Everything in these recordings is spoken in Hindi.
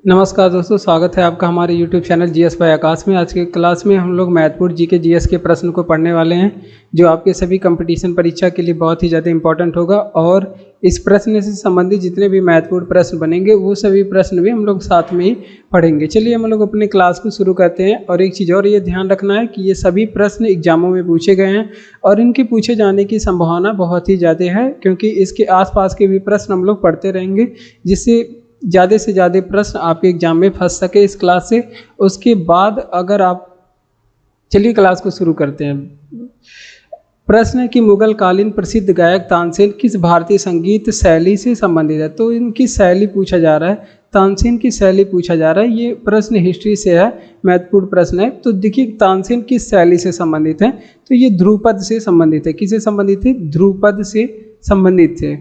नमस्कार दोस्तों, स्वागत है आपका हमारे YouTube चैनल जीएस बाय आकाश में। आज के क्लास में हम लोग महत्वपूर्ण जीके जीएस के प्रश्न को पढ़ने वाले हैं, जो आपके सभी कंपटीशन परीक्षा के लिए बहुत ही ज़्यादा इंपॉर्टेंट होगा। और इस प्रश्न से संबंधित जितने भी महत्वपूर्ण प्रश्न बनेंगे वो सभी प्रश्न भी हम लोग साथ में ही पढ़ेंगे। चलिए हम लोग अपने क्लास को शुरू करते हैं। और एक चीज़ और ये ध्यान रखना है कि ये सभी प्रश्न एग्जामों में पूछे गए हैं और इनके पूछे जाने की संभावना बहुत ही ज़्यादा है, क्योंकि इसके आसपास के भी प्रश्न हम लोग पढ़ते रहेंगे, जिससे ज़्यादा से ज़्यादा प्रश्न आपके एग्जाम में फंस सके इस क्लास से। उसके बाद अगर आप, चलिए क्लास को शुरू करते हैं। प्रश्न है कि मुगल कालीन प्रसिद्ध गायक तानसेन किस भारतीय संगीत शैली से संबंधित है। तो इनकी शैली पूछा जा रहा है, तानसेन की शैली पूछा जा रहा है। ये प्रश्न हिस्ट्री से है, महत्वपूर्ण प्रश्न है। तो देखिए तानसेन किस शैली से संबंधित है, तो ये ध्रुपद से संबंधित है। किससे संबंधित है? ध्रुपद से संबंधित है।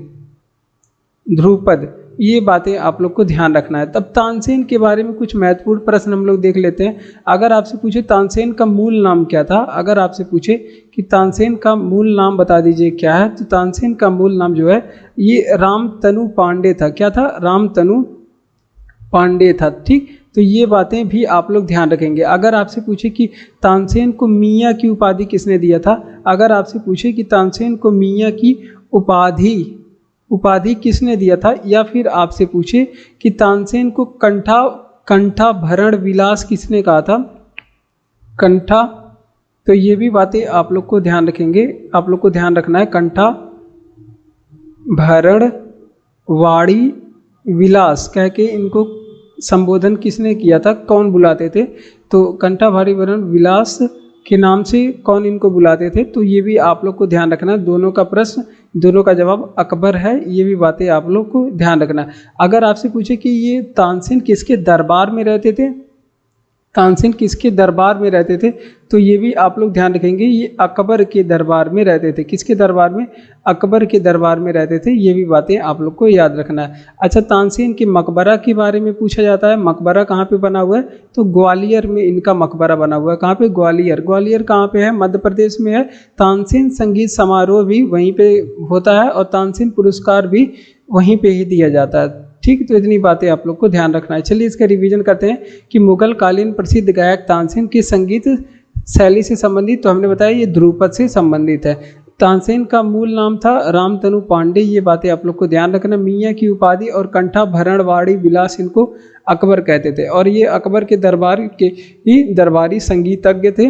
ध्रुपद, ये बातें आप लोग को ध्यान रखना है। तब तानसेन के बारे में कुछ महत्वपूर्ण प्रश्न हम लोग देख लेते हैं। अगर आपसे पूछे तानसेन का मूल नाम क्या था, अगर आपसे पूछे कि तानसेन का मूल नाम बता दीजिए क्या है, तो तानसेन का मूल नाम जो है ये रामतनु पांडे था। क्या था? रामतनु पांडे था। ठीक, तो ये बातें भी आप लोग ध्यान रखेंगे। अगर आपसे पूछे कि तानसेन को मियाँ की उपाधि किसने दिया था, अगर आपसे पूछे कि तानसेन को मियाँ की उपाधि किसने दिया था, या फिर आपसे पूछे कि तानसेन को कंठा भरण विलास किसने कहा था, कंठा, तो ये भी बातें आप लोग को ध्यान रखेंगे, आप लोग को ध्यान रखना है। कंठा भरण वाणी विलास कह के इनको संबोधन किसने किया था, कौन बुलाते थे, तो कंठा भारी भरण विलास के नाम से कौन इनको बुलाते थे। तो ये भी आप लोग को ध्यान रखना है। दोनों का प्रश्न, दोनों का जवाब अकबर है, ये भी बातें आप लोग को ध्यान रखना है। अगर आपसे पूछे कि ये तानसेन किसके दरबार में रहते थे, तानसेन किसके दरबार में रहते थे, तो ये भी आप लोग ध्यान रखेंगे, ये अकबर के दरबार में रहते थे। किसके दरबार में? अकबर के दरबार में रहते थे। ये भी बातें आप लोग को याद रखना है। अच्छा, तानसेन के मकबरा के बारे में पूछा जाता है। मकबरा कहाँ पे बना हुआ है, तो ग्वालियर में इनका मकबरा बना हुआ है। कहाँ पे? ग्वालियर। ग्वालियर कहाँ पे है? मध्य प्रदेश में है। तानसेन संगीत समारोह भी वहीं पे होता है और तानसेन पुरस्कार भी वहीं पे ही दिया जाता है। ठीक, तो इतनी बातें आप लोग को ध्यान रखना है। चलिए इसका रिवीजन करते हैं कि मुगल कालीन प्रसिद्ध गायक तानसेन की संगीत शैली से संबंधित, तो हमने बताया ये ध्रुपद से संबंधित है। तानसेन का मूल नाम था रामतनु पांडे, ये बातें आप लोग को ध्यान रखना। मियाँ की उपाधि और कंठा भरण वाणी विलास इनको अकबर कहते थे, और ये अकबर के दरबार के ही दरबारी संगीतज्ञ थे।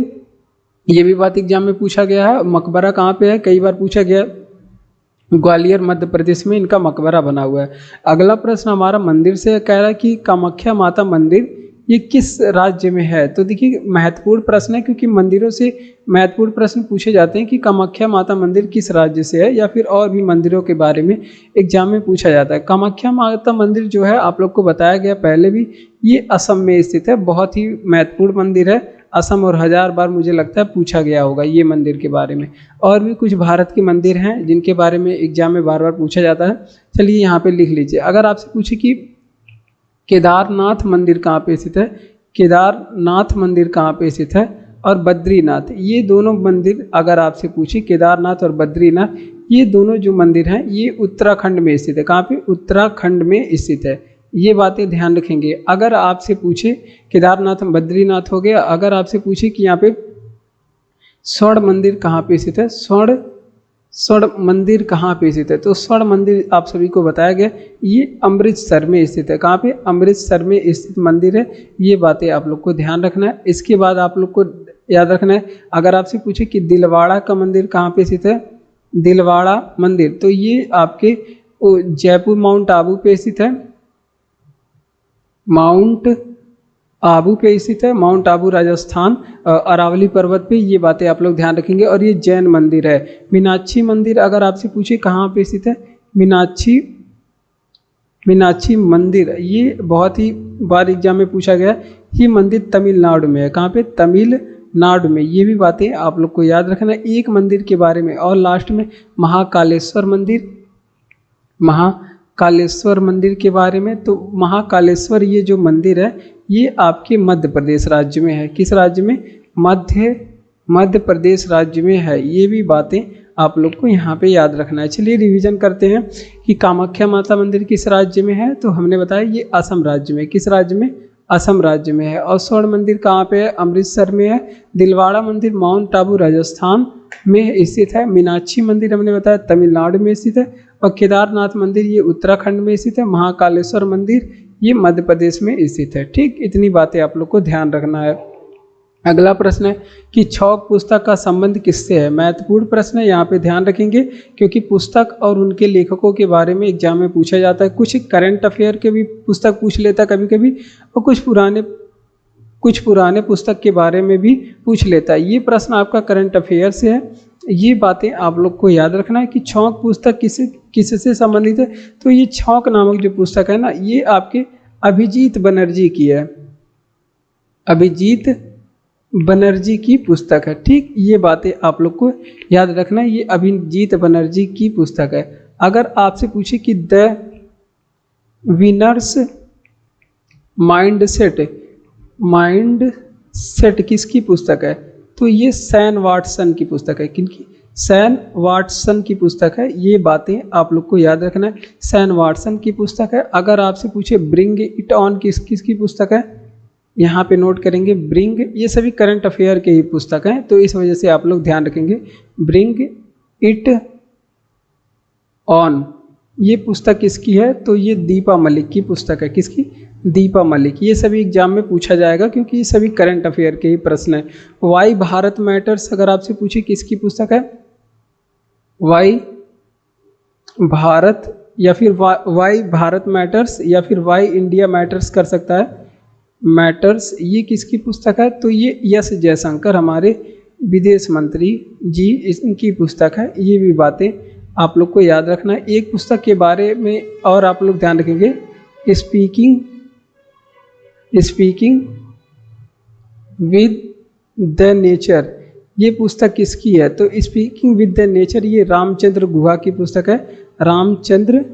ये भी बात एग्जाम में पूछा गया है। मकबरा कहाँ पे है, कई बार पूछा गया, ग्वालियर मध्य प्रदेश में इनका मकबरा बना हुआ है। अगला प्रश्न हमारा मंदिर से कह रहा है कि कामाख्या माता मंदिर ये किस राज्य में है। तो देखिए महत्वपूर्ण प्रश्न है, क्योंकि मंदिरों से महत्वपूर्ण प्रश्न पूछे जाते हैं कि कामाख्या माता मंदिर किस राज्य से है, या फिर और भी मंदिरों के बारे में एग्जाम में पूछा जाता है। कामाख्या माता मंदिर जो है आप लोग को बताया गया पहले भी, ये असम में स्थित है। बहुत ही महत्वपूर्ण मंदिर है असम, और 1000 बार मुझे लगता है पूछा गया होगा ये मंदिर के बारे में। और भी कुछ भारत के मंदिर हैं जिनके बारे में एग्जाम में बार बार पूछा जाता है। चलिए यहाँ पे लिख लीजिए। अगर आपसे पूछे कि केदारनाथ मंदिर कहाँ पे स्थित है, केदारनाथ मंदिर कहाँ पे स्थित है, और बद्रीनाथ, ये दोनों मंदिर अगर आपसे पूछे, केदारनाथ और बद्रीनाथ, ये दोनों जो मंदिर हैं ये उत्तराखंड में स्थित है। कहाँ पे? उत्तराखंड में स्थित है। ये बातें ध्यान रखेंगे। अगर आपसे पूछे केदारनाथ बद्रीनाथ हो गया, अगर आपसे पूछे कि यहाँ पे स्वर्ण मंदिर कहाँ पे स्थित है, स्वर्ण मंदिर कहाँ पे स्थित है, तो स्वर्ण मंदिर आप सभी को बताया गया ये अमृतसर में स्थित है। कहाँ पे? अमृतसर में स्थित मंदिर है। ये बातें आप लोग को ध्यान रखना है। इसके बाद आप लोग को याद रखना है, अगर आपसे पूछे कि दिलवाड़ा का मंदिर कहाँ पे स्थित है, दिलवाड़ा मंदिर, तो ये आपके जयपुर माउंट आबू पे स्थित है। माउंट आबू पे स्थित है, माउंट आबू राजस्थान, अरावली पर्वत पे। ये बातें आप लोग ध्यान रखेंगे। और ये जैन मंदिर है। मीनाक्षी मंदिर अगर आपसे पूछे कहाँ पे स्थित है, मीनाक्षी मंदिर, ये बहुत ही बार एग्जाम में पूछा गया। ये मंदिर तमिलनाडु में है। कहाँ पे? तमिलनाडु में। ये भी बातें आप लोग को याद रखना है एक मंदिर के बारे में। और लास्ट में महाकालेश्वर मंदिर, महाकालेश्वर मंदिर के बारे में। तो महाकालेश्वर ये जो मंदिर है ये आपके मध्य प्रदेश राज्य में है। किस राज्य में? मध्य प्रदेश राज्य में है। ये भी बातें आप लोग को यहाँ पे याद रखना है। चलिए रिवीजन करते हैं कि कामाख्या माता मंदिर किस राज्य में है, तो हमने बताया ये असम राज्य में। किस राज्य में? असम राज्य में है। और स्वर्ण मंदिर कहाँ पे है? अमृतसर में है। दिलवाड़ा मंदिर माउंट आबू राजस्थान में स्थित है। मीनाक्षी मंदिर हमने बताया तमिलनाडु में स्थित है। और केदारनाथ मंदिर ये उत्तराखंड में स्थित है। महाकालेश्वर मंदिर ये मध्य प्रदेश में स्थित है। ठीक, इतनी बातें आप लोग को ध्यान रखना है। अगला प्रश्न है कि छौक पुस्तक का संबंध किससे है? महत्वपूर्ण प्रश्न है, यहाँ पे ध्यान रखेंगे क्योंकि पुस्तक और उनके लेखकों के बारे में एग्जाम में पूछा जाता है। कुछ करंट अफेयर के भी पुस्तक पूछ लेता है कभी कभी, और कुछ पुराने पुस्तक के बारे में भी पूछ लेता है। ये प्रश्न आपका करंट अफेयर से है। ये बातें आप लोग को याद रखना है कि छौक पुस्तक किससे संबंधित है। तो ये छौक नामक जो पुस्तक है ना, ये आपके अभिजीत बनर्जी की है। अभिजीत बनर्जी की पुस्तक है। ठीक, ये बातें आप लोग को याद रखना है। ये अभिजीत बनर्जी की पुस्तक है। अगर आपसे पूछे कि द विनर्स माइंडसेट किसकी पुस्तक है, तो ये सैन वाटसन की पुस्तक है। किनकी? सैन वाटसन की पुस्तक है। ये बातें आप लोग को याद रखना है, सैन वाटसन की पुस्तक है। अगर आपसे पूछे ब्रिंग इट ऑन किसकी पुस्तक है, यहाँ पे नोट करेंगे ब्रिंग, ये सभी करंट अफेयर के ही पुस्तक हैं, तो इस वजह से आप लोग ध्यान रखेंगे। ब्रिंग इट ऑन ये पुस्तक किसकी है, तो ये दीपा मलिक की पुस्तक है। किसकी? दीपा मलिक। ये सभी एग्जाम में पूछा जाएगा क्योंकि ये सभी करंट अफेयर के ही प्रश्न हैं। वाई भारत मैटर्स अगर आपसे पूछे किसकी पुस्तक है, वाई भारत या फिर वाई भारत मैटर्स या फिर वाई इंडिया मैटर्स कर सकता है। मैटर्स ये किसकी पुस्तक है, तो ये एस जयशंकर हमारे विदेश मंत्री जी इनकी पुस्तक है। ये भी बातें आप लोग को याद रखना है। एक पुस्तक के बारे में और आप लोग ध्यान रखेंगे, स्पीकिंग विद द नेचर ये पुस्तक किसकी है, तो स्पीकिंग विद द नेचर ये रामचंद्र गुहा की पुस्तक है। रामचंद्र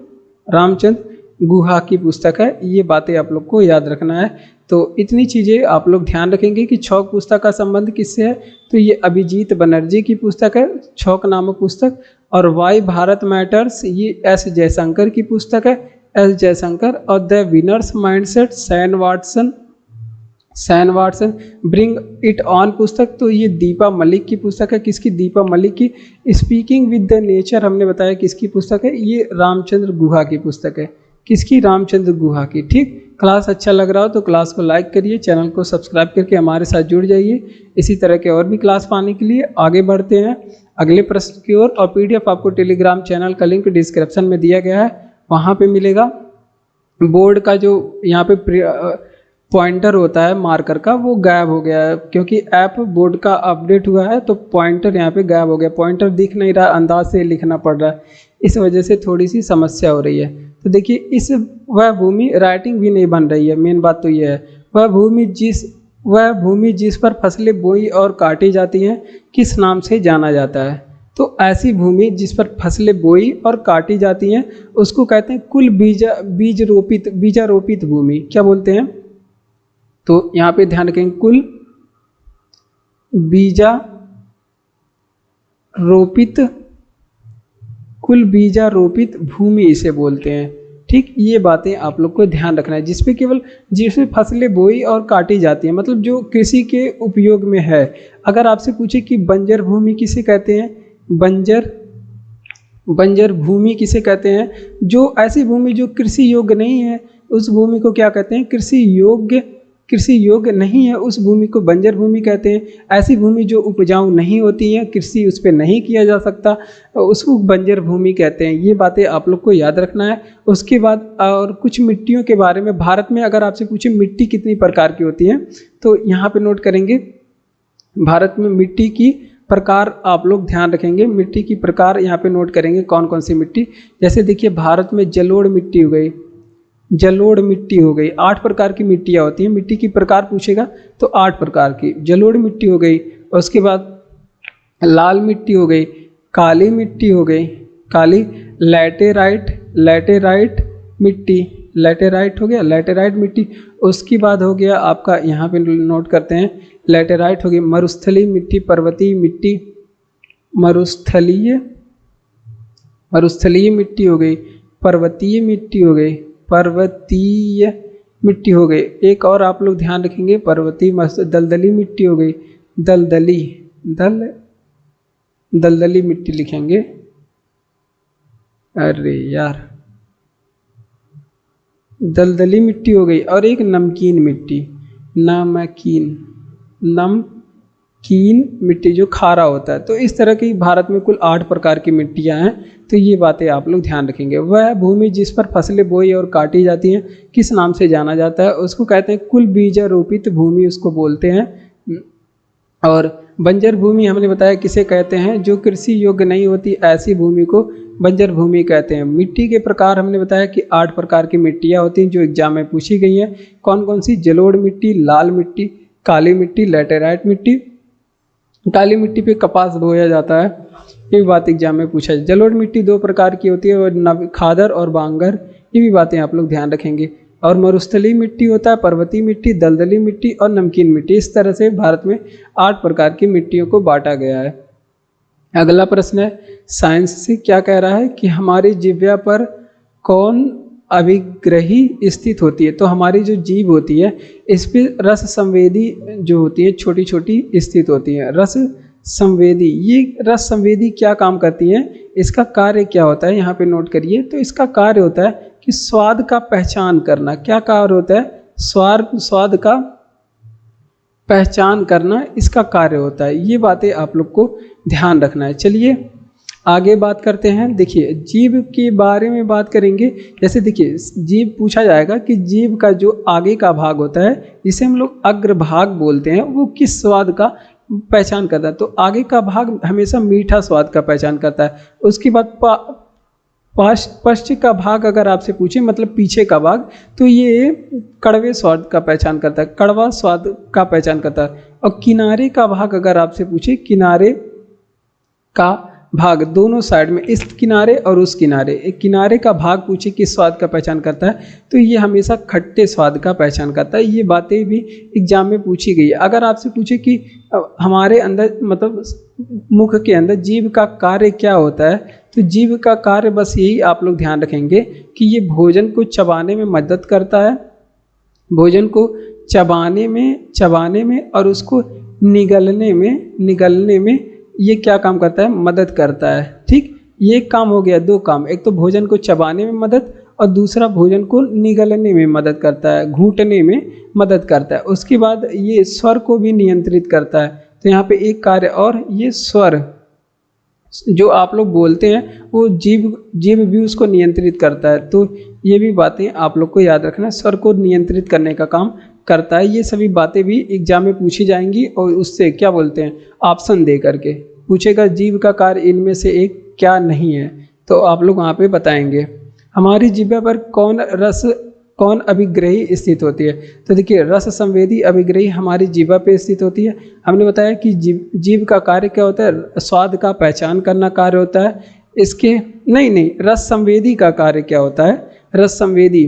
गुहा की पुस्तक है। ये बातें आप लोग को याद रखना है। तो इतनी चीज़ें आप लोग ध्यान रखेंगे कि छौक पुस्तक का संबंध किससे है, तो ये अभिजीत बनर्जी की पुस्तक है, छौक नामक पुस्तक। और वाई भारत मैटर्स ये एस जयशंकर की पुस्तक है, एस जयशंकर। और the winners mindset Sam Watson. Bring it on पुस्तक तो ये दीपा मलिक की पुस्तक है। किसकी? दीपा मलिक की। स्पीकिंग विद द नेचर हमने बताया किसकी पुस्तक है, ये रामचंद्र गुहा की पुस्तक है। किसकी? रामचंद्र गुहा की। ठीक, क्लास अच्छा लग रहा हो तो क्लास को लाइक करिए, चैनल को सब्सक्राइब करके हमारे साथ जुड़ जाइए। इसी तरह के और भी क्लास पाने के लिए आगे बढ़ते हैं अगले प्रश्न की ओर। और पीडीएफ आपको टेलीग्राम चैनल का लिंक डिस्क्रिप्शन में दिया गया है, वहाँ पे मिलेगा। बोर्ड का जो यहाँ पे पॉइंटर होता है मार्कर का वो गायब हो गया है क्योंकि ऐप बोर्ड का अपडेट हुआ है, तो पॉइंटर यहाँ पे गायब हो गया। पॉइंटर दिख नहीं रहा, अंदाज से लिखना पड़ रहा है, इस वजह से थोड़ी सी समस्या हो रही है। तो देखिए इस वह भूमि राइटिंग भी नहीं बन रही है। मेन बात तो ये है, वह भूमि जिस पर फसलें बोई और काटी जाती हैं किस नाम से जाना जाता है। तो ऐसी भूमि जिस पर फसलें बोई और काटी जाती हैं उसको कहते हैं कुल बीजारोपित भूमि। क्या बोलते हैं, तो यहाँ पे ध्यान रखेंगे कुल बीजारोपित भूमि इसे बोलते हैं। ठीक, ये बातें आप लोग को ध्यान रखना है, जिसमें फसलें बोई और काटी जाती हैं, मतलब जो कृषि के उपयोग में है। अगर आपसे पूछे कि बंजर भूमि किसे कहते हैं, बंजर भूमि किसे कहते हैं, जो ऐसी भूमि जो कृषि योग्य नहीं है उस भूमि को क्या कहते हैं, कृषि योग्य नहीं है उस भूमि को बंजर भूमि कहते हैं। ऐसी भूमि जो उपजाऊ नहीं होती है, कृषि उस पर नहीं किया जा सकता, उसको बंजर भूमि कहते हैं। ये बातें आप लोग को याद रखना है। उसके बाद और कुछ मिट्टियों के बारे में, भारत में अगर आपसे पूछे मिट्टी कितनी प्रकार की होती है, तो यहाँ पे नोट करेंगे भारत में मिट्टी की प्रकार आप लोग ध्यान रखेंगे। मिट्टी की प्रकार यहाँ पे नोट करेंगे कौन कौन सी मिट्टी। जैसे देखिए भारत में जलोढ़ मिट्टी हो गई, 8 प्रकार की मिट्टियाँ होती हैं। मिट्टी की प्रकार पूछेगा तो 8 प्रकार की जलोढ़ मिट्टी हो गई। उसके बाद लाल मिट्टी हो गई, काली मिट्टी हो गई, काली लैटेराइट हो गया, लैटेराइट मिट्टी। उसके बाद हो गया आपका, यहाँ पे नोट करते हैं, लैटेराइट हो गई मरुस्थलीय मिट्टी, पर्वतीय मिट्टी, मरुस्थलीय मरुस्थलीय मिट्टी हो गई, पर्वतीय मिट्टी हो गई, पर्वतीय मिट्टी हो गई। एक और आप लोग ध्यान रखेंगे, पर्वतीय दलदली मिट्टी हो गई, दलदली मिट्टी लिखेंगे। अरे यार, दलदली मिट्टी हो गई। और एक नमकीन मिट्टी, नमकीन मिट्टी जो खारा होता है। तो इस तरह की भारत में कुल 8 प्रकार की मिट्टियां हैं। तो ये बातें आप लोग ध्यान रखेंगे। वह भूमि जिस पर फसलें बोई और काटी जाती हैं किस नाम से जाना जाता है? उसको कहते हैं कुल बीजारोपित भूमि, उसको बोलते हैं। और बंजर भूमि हमने बताया किसे कहते हैं? जो कृषि योग्य नहीं होती ऐसी भूमि को बंजर भूमि कहते हैं। मिट्टी के प्रकार हमने बताया कि 8 प्रकार की मिट्टियाँ होती हैं जो एग्जाम में पूछी गई हैं। कौन कौन सी? जलोढ़ मिट्टी, लाल मिट्टी, काली मिट्टी, लैटेराइट मिट्टी। काली मिट्टी पे कपास बोया जाता है, ये भी बात एग्जाम में पूछा है। जलोढ़ मिट्टी 2 प्रकार की होती है, और खादर और बांगर, ये भी बातें आप लोग ध्यान रखेंगे। और मरुस्थलीय मिट्टी होता है, पर्वतीय मिट्टी, दलदली मिट्टी और नमकीन मिट्टी। इस तरह से भारत में 8 प्रकार की मिट्टियों को बांटा गया है। अगला प्रश्न है, साइंस से क्या कह रहा है कि हमारी जिह्वा पर कौन अभिग्रही स्थित होती है? तो हमारी जो जीभ होती है इस पे रस संवेदी जो होती है छोटी छोटी स्थित होती है। रस संवेदी, ये रस संवेदी क्या काम करती है? इसका कार्य क्या होता है? यहाँ पे नोट करिए। तो इसका कार्य होता है कि स्वाद का पहचान करना। क्या कार्य होता है? स्वाद का पहचान करना इसका कार्य होता है। ये बातें आप लोग को ध्यान रखना है। चलिए आगे बात करते हैं। देखिए जीभ के बारे में बात करेंगे। जैसे देखिए जीभ पूछा जाएगा कि जीभ का जो आगे का भाग होता है जिसे हम लोग अग्रभाग बोलते हैं, वो किस स्वाद का पहचान करता है? तो आगे का भाग हमेशा मीठा स्वाद का पहचान करता है। उसके बाद पश्च का भाग अगर आपसे पूछे, मतलब पीछे का भाग, तो ये कड़वे स्वाद का पहचान करता है, कड़वा स्वाद का पहचान करता है। और किनारे का भाग अगर आपसे पूछे, किनारे का भाग दोनों साइड में, इस किनारे और उस किनारे, एक किनारे का भाग पूछे किस स्वाद का पहचान करता है, तो ये हमेशा खट्टे स्वाद का पहचान करता है। ये बातें भी एग्जाम में पूछी गई है। अगर आपसे पूछे कि हमारे अंदर, मतलब मुख के अंदर जीभ का कार्य क्या होता है, तो जीभ का कार्य बस यही आप लोग ध्यान रखेंगे कि ये भोजन को चबाने में मदद करता है, भोजन को चबाने में और उसको निगलने में ये क्या काम करता है? मदद करता है। ठीक, ये एक काम हो गया। 2 काम, एक तो भोजन को चबाने में मदद और दूसरा भोजन को निगलने में मदद करता है, घूंटने में मदद करता है। उसके बाद ये स्वर को भी नियंत्रित करता है। तो यहाँ पे एक कार्य और, ये स्वर जो आप लोग बोलते हैं वो जीभ भी उसको नियंत्रित करता है। तो ये भी बातें आप लोग को याद रखना, स्वर को नियंत्रित करने का काम करता है। ये सभी बातें भी एग्जाम में पूछी जाएंगी और उससे क्या बोलते हैं, ऑप्शन दे करके पूछेगा जीभ का कार्य इनमें से एक क्या नहीं है, तो आप लोग वहाँ पे बताएंगे। हमारी जिह्वा पर कौन अभिग्रही स्थित होती है? तो देखिए रस संवेदी अभिग्रही हमारी जिह्वा पे स्थित होती है। हमने बताया कि जीभ का कार्य क्या होता है? स्वाद का पहचान करना कार्य होता है। इसके नहीं, रस संवेदी का कार्य क्या होता है? रस संवेदी,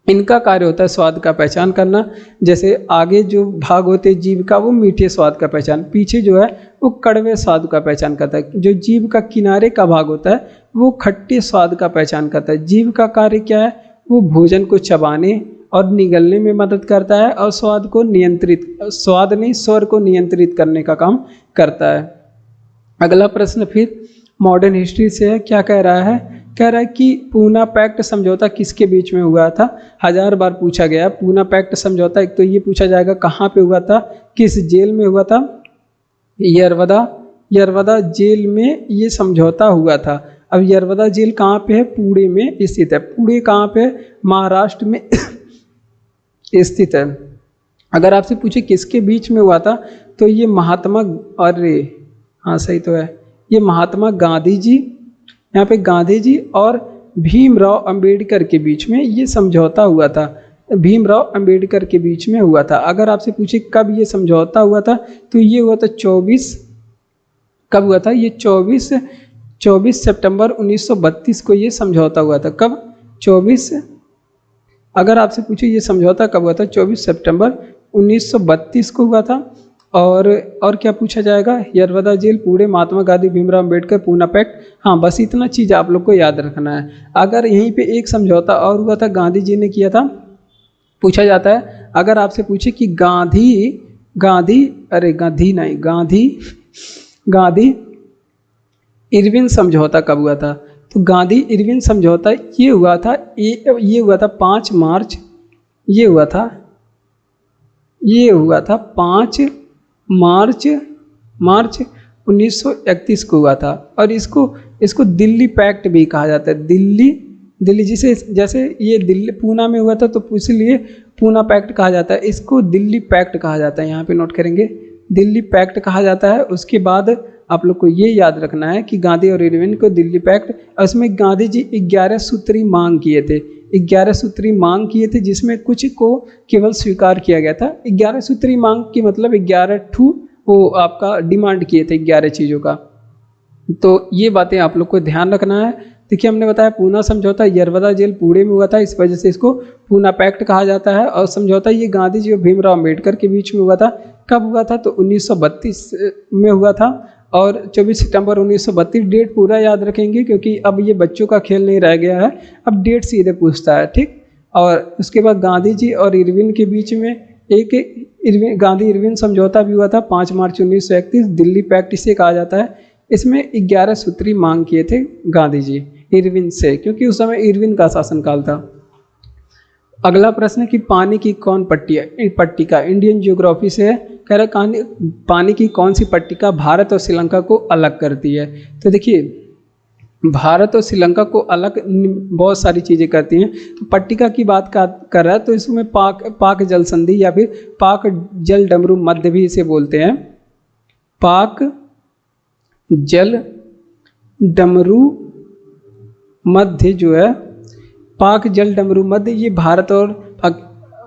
इनका कार्य होता है स्वाद का पहचान करना। जैसे आगे जो भाग होते हैं जीभ का, वो मीठे स्वाद का पहचान, पीछे जो है वो कड़वे स्वाद का पहचान करता है। जो जीभ का किनारे का भाग होता है वो खट्टे स्वाद का पहचान करता है। जीभ का कार्य क्या है? वो भोजन को चबाने और निगलने में मदद करता है और स्वर को नियंत्रित करने का काम करता है। अगला प्रश्न फिर मॉडर्न हिस्ट्री से है। क्या कह रहा है? कह रहा है कि पूना पैक्ट समझौता किसके बीच में हुआ था? 1000 बार पूछा गया पूना पैक्ट समझौता। एक तो ये पूछा जाएगा कहाँ पे हुआ था, किस जेल में हुआ था? यरवदा जेल में ये समझौता हुआ था। अब यरवदा जेल कहाँ पे है? पुणे में स्थित है। पुणे कहाँ पे? महाराष्ट्र में स्थित है। अगर आपसे पूछे किसके बीच में हुआ था, तो ये सही तो है, ये महात्मा गांधी जी, यहाँ पे गांधी जी और भीमराव अंबेडकर के बीच में ये समझौता हुआ था। भीमराव अंबेडकर के बीच में हुआ था। अगर आपसे पूछे कब ये समझौता हुआ था, तो ये हुआ था 24 सितंबर 1932 को ये समझौता हुआ था। कब? 24, अगर आपसे पूछे ये समझौता कब हुआ था, 24 सितंबर 1932 को हुआ था। और क्या पूछा जाएगा, यरवदा जेल, पुणे, महात्मा गांधी, भीमराव अम्बेडकर, पूना पैक्ट। हाँ, बस इतना चीज़ आप लोग को याद रखना है। अगर यहीं पे एक समझौता और हुआ था, गांधी जी ने किया था, पूछा जाता है अगर आपसे पूछे कि गांधी इरविन समझौता कब हुआ था, तो गांधी इरविन समझौता ये हुआ था 5 मार्च, ये हुआ था 5 मार्च 1931 को हुआ था। और इसको दिल्ली पैक्ट भी कहा जाता है। दिल्ली जैसे ये दिल्ली पूना में हुआ था तो इसलिए पूना पैक्ट कहा जाता है, इसको दिल्ली पैक्ट कहा जाता है। यहाँ पे नोट करेंगे, दिल्ली पैक्ट कहा जाता है। उसके बाद आप लोग को ये याद रखना है कि गांधी और इरविन को दिल्ली पैक्ट, उसमें गांधी जी 11 सूत्री मांग किए थे, 11 सूत्री मांग किए थे, जिसमें कुछ को केवल स्वीकार किया गया था। 11 सूत्री मांग की मतलब 11 वो आपका डिमांड किए थे 11 चीज़ों का। तो ये बातें आप लोग को ध्यान रखना है। देखिए, हमने बताया पूना समझौता यरवदा जेल पुणे में हुआ था, इस वजह से इसको पूना पैक्ट कहा जाता है। और समझौता ये गांधी जी और भीमराव अम्बेडकर के बीच में हुआ था। कब हुआ था, तो 1932 में हुआ था। और 24 सितंबर 1932 डेट पूरा याद रखेंगे, क्योंकि अब ये बच्चों का खेल नहीं रह गया है, अब डेट सीधे पूछता है, ठीक। और उसके बाद गांधी जी और इरविन के बीच में एक गांधी इरविन समझौता भी हुआ था 5 मार्च 1931, दिल्ली पैक्ट इसे कहा जाता है। इसमें 11 सूत्री मांग किए थे गांधी जी इरविन से, क्योंकि उस समय इरविन का शासनकाल था। अगला प्रश्न है कि पानी की कौन पट्टिका इंडियन ज्योग्राफी से है। कह रहा है पानी की कौन सी पट्टिका भारत और श्रीलंका को अलग करती है। तो देखिए, भारत और श्रीलंका को अलग बहुत सारी चीज़ें करती हैं। तो पट्टिका की बात कर रहा है, तो इसमें पाक जल संधि या फिर पाक जल डमरू मध्य भी इसे बोलते हैं। पाक जल डमरू मध्य जो है, पाक जल डमरू मध्य, ये भारत और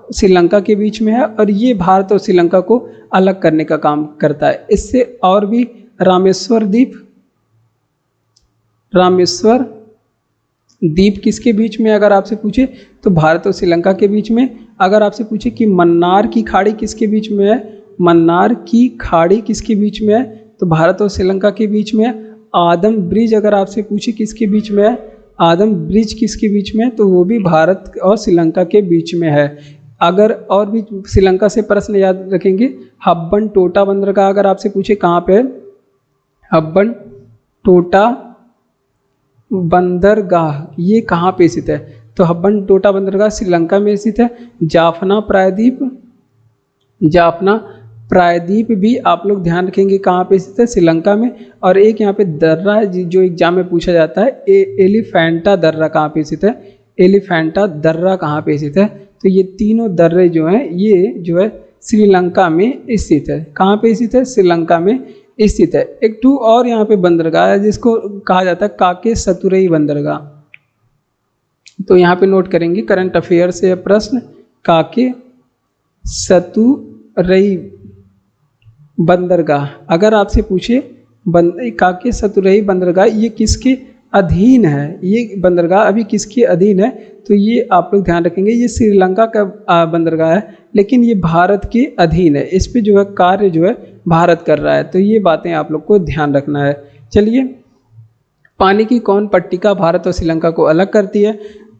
श्रीलंका के बीच में है, और ये भारत और श्रीलंका को अलग करने का काम करता है। इससे और भी रामेश्वर द्वीप किसके बीच में, अगर आपसे पूछे तो भारत और श्रीलंका के बीच में। अगर आपसे पूछे कि मन्नार की खाड़ी किसके बीच में है, मन्नार की खाड़ी किसके बीच में है, तो भारत और श्रीलंका के बीच में है। आदम ब्रिज अगर आपसे पूछे किसके बीच में है, आदम ब्रिज किसके बीच में है, तो वो भी भारत और श्रीलंका के बीच में है। अगर और भी श्रीलंका से प्रश्न याद रखेंगे, हब्बन टोटा बंदरगाह अगर आपसे पूछे कहाँ पे है, हब्बन टोटा बंदरगाह ये कहाँ पे स्थित है, तो हब्बन टोटा बंदरगाह श्रीलंका में स्थित है। जाफना प्रायद्वीप भी आप लोग ध्यान रखेंगे कहाँ पे स्थित है, श्रीलंका में। और एक यहाँ पे दर्रा है जो एग्जाम में पूछा जाता है, एलिफेंटा दर्रा कहाँ पे स्थित है, एलिफेंटा दर्रा कहाँ पे स्थित है, तो ये तीनों दर्रे जो हैं ये जो है श्रीलंका में स्थित है। कहाँ पे स्थित है, श्रीलंका में स्थित है। एक और यहाँ पे बंदरगाह है जिसको कहा जाता है काके सतुरई बंदरगाह, तो यहाँ पे नोट करेंगे करंट अफेयर से प्रश्न, काके सतुरई बंदरगाह। अगर आपसे पूछे काके सतुरई बंदरगाह ये किसके अधीन है, ये बंदरगाह अभी किसके अधीन है, तो ये आप लोग ध्यान रखेंगे ये श्रीलंका का बंदरगाह है, लेकिन ये भारत के अधीन है। इस पे जो है कार्य जो है भारत कर रहा है, तो ये बातें आप लोग को ध्यान रखना है। चलिए, पानी की कौन पट्टिका भारत और श्रीलंका को अलग करती है,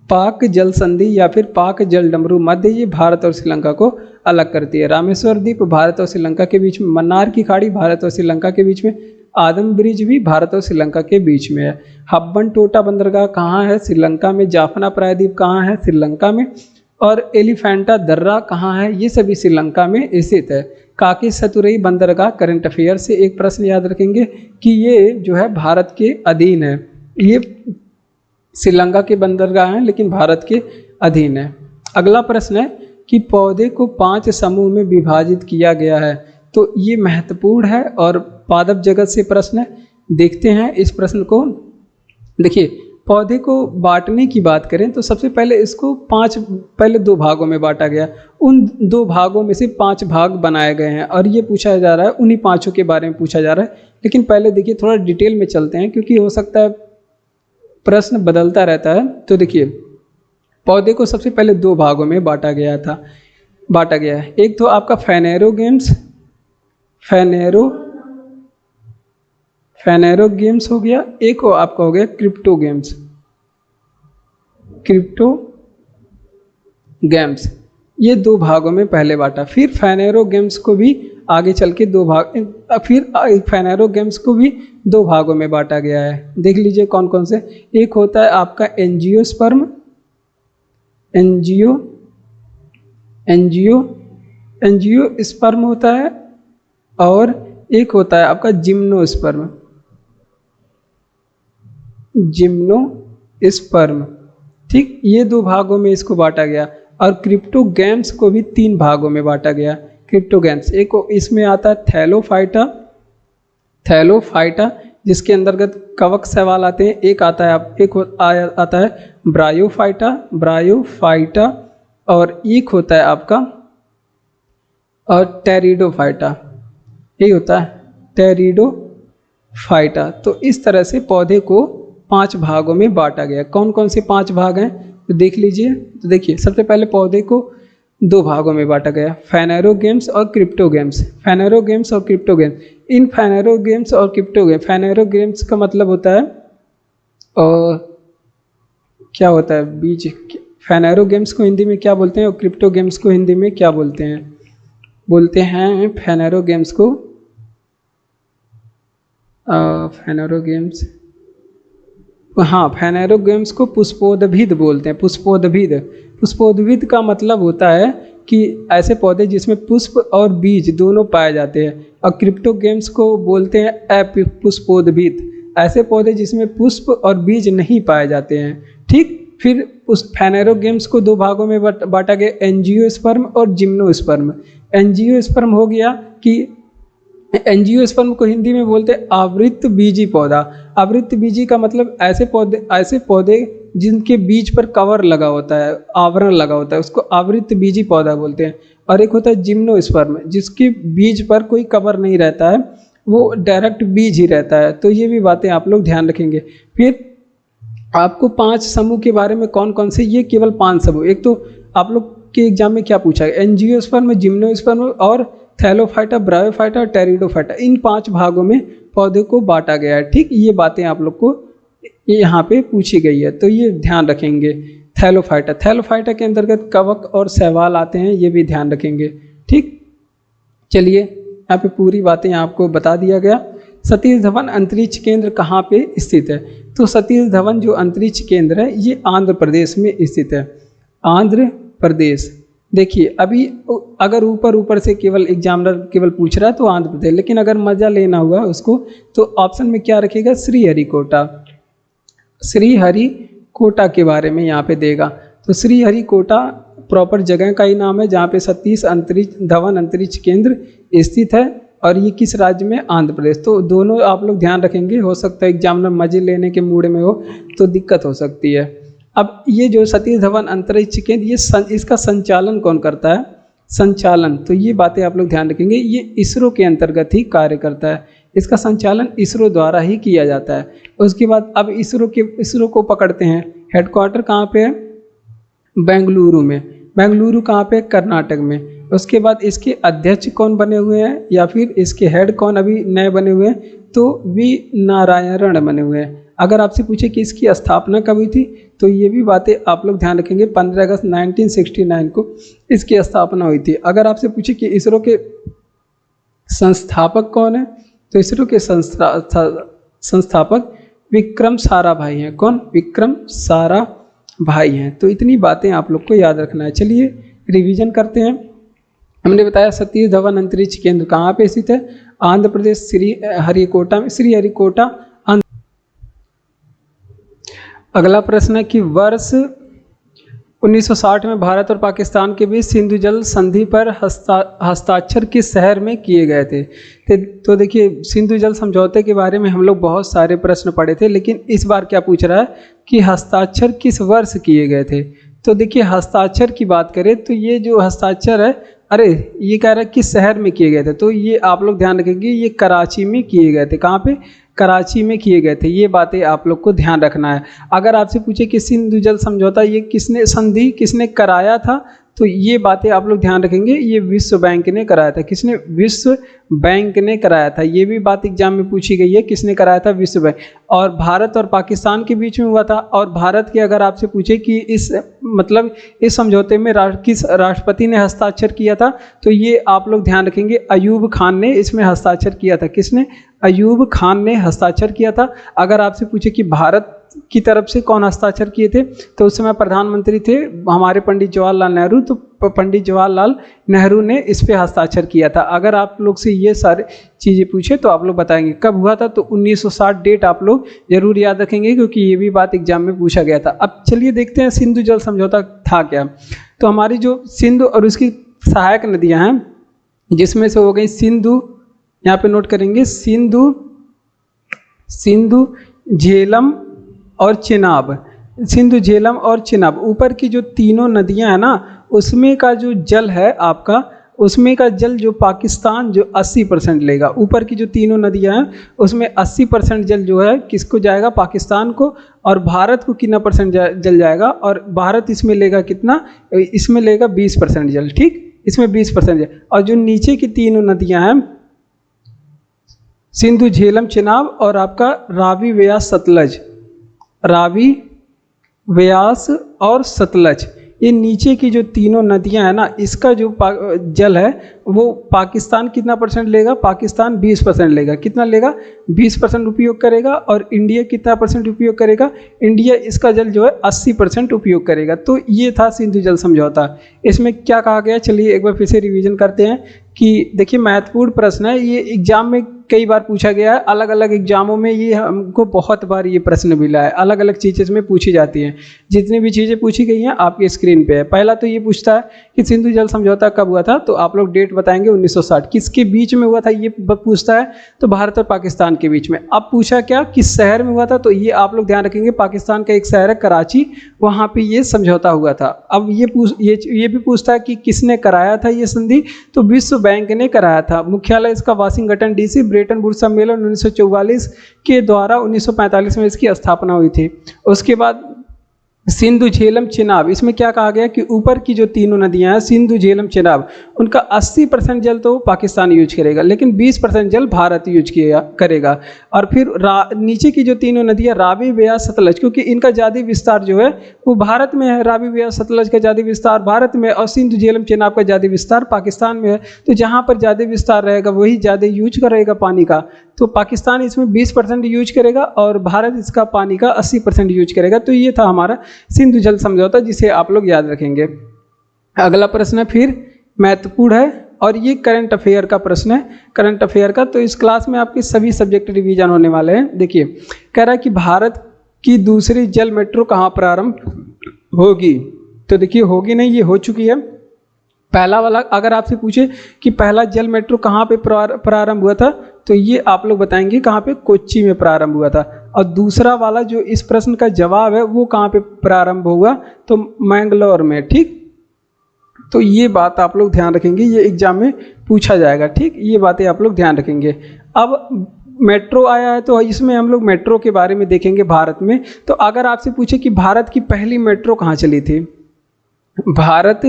पाक जल संधि या फिर पाक जल डमरू मध्य, ये भारत और श्रीलंका को अलग करती है। रामेश्वर द्वीप भारत और श्रीलंका के बीच में, मन्नार की खाड़ी भारत और श्रीलंका के बीच में, आदम ब्रिज भी भारत और श्रीलंका के बीच में है। हब्बन टोटा बंदरगाह कहाँ है, श्रीलंका में। जाफना प्रायद्वीप कहाँ है, श्रीलंका में। और एलिफेंटा दर्रा कहाँ है, ये सभी श्रीलंका में स्थित है। काके सतुरई बंदरगाह करंट अफेयर से एक प्रश्न याद रखेंगे कि ये जो है भारत के अधीन है, ये श्रीलंका के बंदरगाह हैं लेकिन भारत के अधीन है। अगला प्रश्न है कि पौधे को 5 समूह में विभाजित किया गया है, तो ये महत्वपूर्ण है और पादप जगत से प्रश्न है। देखते हैं इस प्रश्न को। देखिए, पौधे को बांटने की बात करें तो सबसे पहले इसको पहले 2 भागों में बांटा गया, उन 2 भागों में से 5 भाग बनाए गए हैं और ये पूछा जा रहा है, उन्हीं 5 के बारे में पूछा जा रहा है। लेकिन पहले देखिए थोड़ा डिटेल में चलते हैं क्योंकि हो सकता है प्रश्न बदलता रहता है। तो देखिए, पौधे को सबसे पहले 2 भागों में बांटा गया है। एक तो आपका फेनेरो फेनेरो गेम्स हो गया, एक आपका हो गया क्रिप्टो गेम्स। क्रिप्टो गेम्स ये दो भागों में पहले बांटा, फिर फेनेरो गेम्स को भी आगे चल के दो भाग, फिर फेनेरो गेम्स को भी दो भागों में बांटा गया है। देख लीजिए कौन कौन से। एक होता है आपका एंजियोस्पर्म, एंजियोस्पर्म होता है, और एक होता है आपका जिम्नोस्पर्म, जिम्नोस्पर्म। ठीक, ये दो भागों में इसको बांटा गया। और क्रिप्टो गेम्स को भी तीन भागों में बांटा गया। क्रिप्टो गेम्स एक इसमें आता है थैलोफाइटा जिसके अंतर्गत कवक सवाल आते हैं। एक आता है आता है ब्रायोफाइटा, और एक होता है आपका और टेरिडोफाइटा, यही होता है टेरिडोफाइटा। तो इस तरह से पौधे को 5 भागों में बांटा गया। कौन कौन से 5 भाग हैं तो देख लीजिए। तो देखिए सबसे पहले पौधे को 2 भागों में बांटा गया, फेनेरो गेम्स और क्रिप्टो गेम्स। फेनेरो गेम्स और क्रिप्टो गेम्स, इन फेनेरो गेम्स और क्रिप्टो गेम्स, फेनेरो गेम्स का मतलब होता है और क्या होता है बीज। फेनेरो गेम्स को हिंदी में क्या बोलते हैं और क्रिप्टो गेम्स को हिंदी में क्या बोलते हैं? बोलते हैं फेनेरो गेम्स को फेनेरो गेम्स, हाँ फेनेरो गेम्स को पुष्पोद्भिद बोलते हैं। पुष्पोद्भिद का मतलब होता है कि ऐसे पौधे जिसमें पुष्प और बीज दोनों पाए जाते हैं। और क्रिप्टो गेम्स को बोलते हैं अपुष्पोद्भिद, ऐसे पौधे जिसमें पुष्प और बीज नहीं पाए जाते हैं। ठीक, फिर उस फेनेरो गेम्स को 2 भागों में बांटा गया, एंजियोस्पर्म और जिम्नोस्पर्म। एंजियोस्पर्म हो गया कि एंजियोस्पर्म को हिंदी में बोलते हैं आवृत्त बीजी पौधा। आवृत्त बीजी का मतलब ऐसे पौधे जिनके बीज पर कवर लगा होता है, आवरण लगा होता है, उसको आवृत्त बीजी पौधा बोलते हैं। और एक होता है जिम्नोस्पर्म जिसके बीज पर कोई कवर नहीं रहता है, वो डायरेक्ट बीज ही रहता है। तो ये भी बातें आप लोग ध्यान रखेंगे। फिर आपको 5 समूह के बारे में कौन कौन से, ये केवल 5 समूह। एक तो आप लोग के एग्जाम में क्या पूछा है, एंजियोस्पर्म, जिम्नोस्पर्म और थैलोफाइटा, ब्रायोफाइटा और टेरिडोफाइटा, इन 5 भागों में पौधे को बांटा गया है। ठीक, ये बातें आप लोग को यहाँ पे पूछी गई है, तो ये ध्यान रखेंगे। थैलोफाइटा के अंतर्गत कवक और शैवाल आते हैं, ये भी ध्यान रखेंगे। ठीक, चलिए यहाँ पे पूरी बातें आपको बता दिया गया। सतीश धवन अंतरिक्ष केंद्र कहाँ पे स्थित है? तो सतीश धवन जो अंतरिक्ष केंद्र है ये आंध्र प्रदेश में स्थित है। आंध्र प्रदेश, देखिए अभी अगर ऊपर से केवल एग्जामिनर केवल पूछ रहा है तो आंध्र प्रदेश, लेकिन अगर मजा लेना हुआ उसको तो ऑप्शन में क्या रखेगा, श्रीहरिकोटा के बारे में यहाँ पे देगा। तो श्रीहरिकोटा प्रॉपर जगह का ही नाम है जहाँ पे सतीश धवन अंतरिक्ष केंद्र स्थित है, और ये किस राज्य में? आंध्र प्रदेश। तो दोनों आप लोग ध्यान रखेंगे, हो सकता है एग्जामिनर मजे लेने के मूड में हो तो दिक्कत हो सकती है। अब ये जो सतीश धवन अंतरिक्ष केंद्र इसका संचालन कौन करता है? संचालन, तो ये बातें आप लोग ध्यान रखेंगे, ये इसरो के अंतर्गत ही कार्य करता है। इसका संचालन इसरो द्वारा ही किया जाता है। उसके बाद अब इसरो को पकड़ते हैं। हेडक्वार्टर कहाँ पे है? बेंगलुरु में। बेंगलुरु कहाँ पे? कर्नाटक में। उसके बाद इसके अध्यक्ष कौन बने हुए हैं या फिर इसके हेड कौन अभी नए बने हुए हैं? तो वी नारायण बने हुए हैं। अगर आपसे पूछे कि इसकी स्थापना कब हुई थी तो ये भी बातें आप लोग ध्यान रखेंगे, 15 अगस्त 1969 को इसकी स्थापना हुई थी। अगर आपसे पूछे कि इसरो के संस्थापक कौन है तो इसरो के संस्थापक विक्रम साराभाई हैं। कौन? विक्रम साराभाई हैं। तो इतनी बातें आप लोग को याद रखना है। चलिए रिवीजन करते हैं। हमने बताया सतीश धवन अंतरिक्ष केंद्र कहाँ पे स्थित है? आंध्र प्रदेश, श्रीहरिकोटा में। श्रीहरिकोटा। अगला प्रश्न है कि वर्ष 1960 में भारत और पाकिस्तान के बीच सिंधु जल संधि पर हस्ताक्षर किस शहर में किए गए थे? तो देखिए सिंधु जल समझौते के बारे में हम लोग बहुत सारे प्रश्न पढ़े थे, लेकिन इस बार क्या पूछ रहा है कि हस्ताक्षर किस वर्ष किए गए थे? तो देखिए हस्ताक्षर की बात करें तो ये जो हस्ताक्षर है, अरे ये कह रहा है किस शहर में किए गए थे, तो ये आप लोग ध्यान रखेंगे, ये कराची में किए गए थे। कहाँ पे? कराची में किए गए थे। ये बातें आप लोग को ध्यान रखना है। अगर आपसे पूछे कि सिंधु जल समझौता ये किसने कराया था तो ये बातें आप लोग ध्यान रखेंगे। ये विश्व बैंक ने कराया था। किसने? विश्व बैंक ने कराया था। ये भी बात एग्जाम में पूछी गई है, किसने कराया था? विश्व बैंक। और भारत और पाकिस्तान के बीच में हुआ था। और भारत के अगर आपसे पूछे कि इस समझौते में किस राष्ट्रपति ने हस्ताक्षर किया था, तो ये आप लोग ध्यान रखेंगे, अयूब खान ने इसमें हस्ताक्षर किया था। किसने? अयूब खान ने हस्ताक्षर किया था। अगर आपसे पूछे कि भारत की तरफ से कौन हस्ताक्षर किए थे, तो उस समय प्रधानमंत्री थे हमारे पंडित जवाहरलाल नेहरू, तो पंडित जवाहरलाल नेहरू ने इस पे हस्ताक्षर किया था। अगर आप लोग से ये सारी चीज़ें पूछे तो आप लोग बताएंगे कब हुआ था, तो 1960 डेट आप लोग जरूर याद रखेंगे, क्योंकि ये भी बात एग्जाम में पूछा गया था। अब चलिए देखते हैं सिंधु जल समझौता था क्या। तो हमारी जो सिंधु और उसकी सहायक नदियाँ हैं, जिसमें से हो गई सिंधु, यहाँ पे नोट करेंगे, सिंधु झेलम और चिनाब। सिंधु झेलम और चिनाब, ऊपर की जो तीनों नदियां हैं ना, उसमें का जो जल है आपका, उसमें का जल जो पाकिस्तान जो 80% लेगा। ऊपर की जो तीनों नदियां हैं उसमें 80% जल जो है किसको जाएगा? पाकिस्तान को। और भारत को कितना परसेंट जल जाएगा? और भारत इसमें लेगा कितना? इसमें लेगा 20% जल। ठीक, इसमें 20% जल। और जो नीचे की तीनों नदियां हैं, सिंधु झेलम चिनाब और आपका रावी व्यास सतलज, रावी व्यास और सतलज, ये नीचे की जो तीनों नदियां हैं ना, इसका जो जल है वो पाकिस्तान कितना परसेंट लेगा? पाकिस्तान 20% लेगा। कितना लेगा? 20% उपयोग करेगा। और इंडिया कितना परसेंट उपयोग करेगा? इंडिया इसका जल जो है 80% उपयोग करेगा। तो ये था सिंधु जल समझौता। इसमें क्या कहा गया, चलिए एक बार फिर से रिवीजन करते हैं कि देखिए महत्वपूर्ण प्रश्न है ये, एग्जाम में कई बार पूछा गया है, अलग अलग एग्जामों में ये हमको बहुत बार ये प्रश्न मिला है, अलग अलग चीज़ें इसमें पूछी जाती हैं। जितनी भी चीज़ें पूछी गई हैं आपकी स्क्रीन पे है। पहला तो ये पूछता है कि सिंधु जल समझौता कब हुआ था, तो आप लोग डेट बताएंगे 1960। किसके बीच में हुआ था ये पूछता है, तो भारत और पाकिस्तान के बीच में। अब पूछा क्या, किस शहर में हुआ था, तो ये आप लोग ध्यान रखेंगे, पाकिस्तान का एक शहर है कराची, वहाँ पे ये समझौता हुआ था। अब ये भी पूछता है कि किसने कराया था ये संधि, तो विश्व बैंक ने कराया था। मुख्यालय इसका वाशिंगटन DC, ब्रेटन वुड्स सम्मेलन 1944 के द्वारा 1945 में इसकी स्थापना हुई थी। उसके बाद सिंधु झेलम चिनाब, इसमें क्या कहा गया कि ऊपर की जो तीनों नदियां हैं सिंधु झेलम चिनाब, उनका 80% जल तो पाकिस्तान यूज करेगा, लेकिन 20% जल भारत यूज करेगा। और फिर नीचे की जो तीनों नदियां रावी व्यास सतलज, क्योंकि इनका ज़्यादा विस्तार जो है वो भारत में है, रावी व्यास सतलज का ज़्यादा विस्तार भारत में, और सिंधु झेलम चिनाब का ज़्यादा विस्तार पाकिस्तान में है। तो जहाँ पर ज़्यादा विस्तार रहेगा वही ज़्यादा यूज करेगा पानी का। तो पाकिस्तान इसमें 20% यूज करेगा और भारत इसका पानी का 80% यूज करेगा। तो ये था हमारा सिंधु जल समझौता, जिसे आप लोग याद रखेंगे। अगला प्रश्न है फिर महत्वपूर्ण है, और ये करंट अफेयर का प्रश्न है, करंट अफेयर का। तो इस क्लास में आपके सभी सब्जेक्ट रिवीजन होने वाले हैं। देखिए कह रहा है कि भारत की दूसरी जल मेट्रो कहाँ प्रारंभ होगी, तो देखिए होगी नहीं, ये हो चुकी है। पहला वाला अगर आपसे पूछे कि पहला जल मेट्रो कहाँ पे प्रारंभ हुआ था, तो ये आप लोग बताएंगे कहाँ पे? कोच्चि में प्रारंभ हुआ था। और दूसरा वाला जो इस प्रश्न का जवाब है वो कहाँ पे प्रारंभ हुआ, तो मैंगलोर में। ठीक, तो ये बात आप लोग ध्यान रखेंगे, ये एग्जाम में पूछा जाएगा। ठीक, ये बातें आप लोग ध्यान रखेंगे। अब मेट्रो आया है तो इसमें हम लोग मेट्रो के बारे में देखेंगे भारत में। तो अगर आपसे पूछे कि भारत की पहली मेट्रो कहाँ चली थी, भारत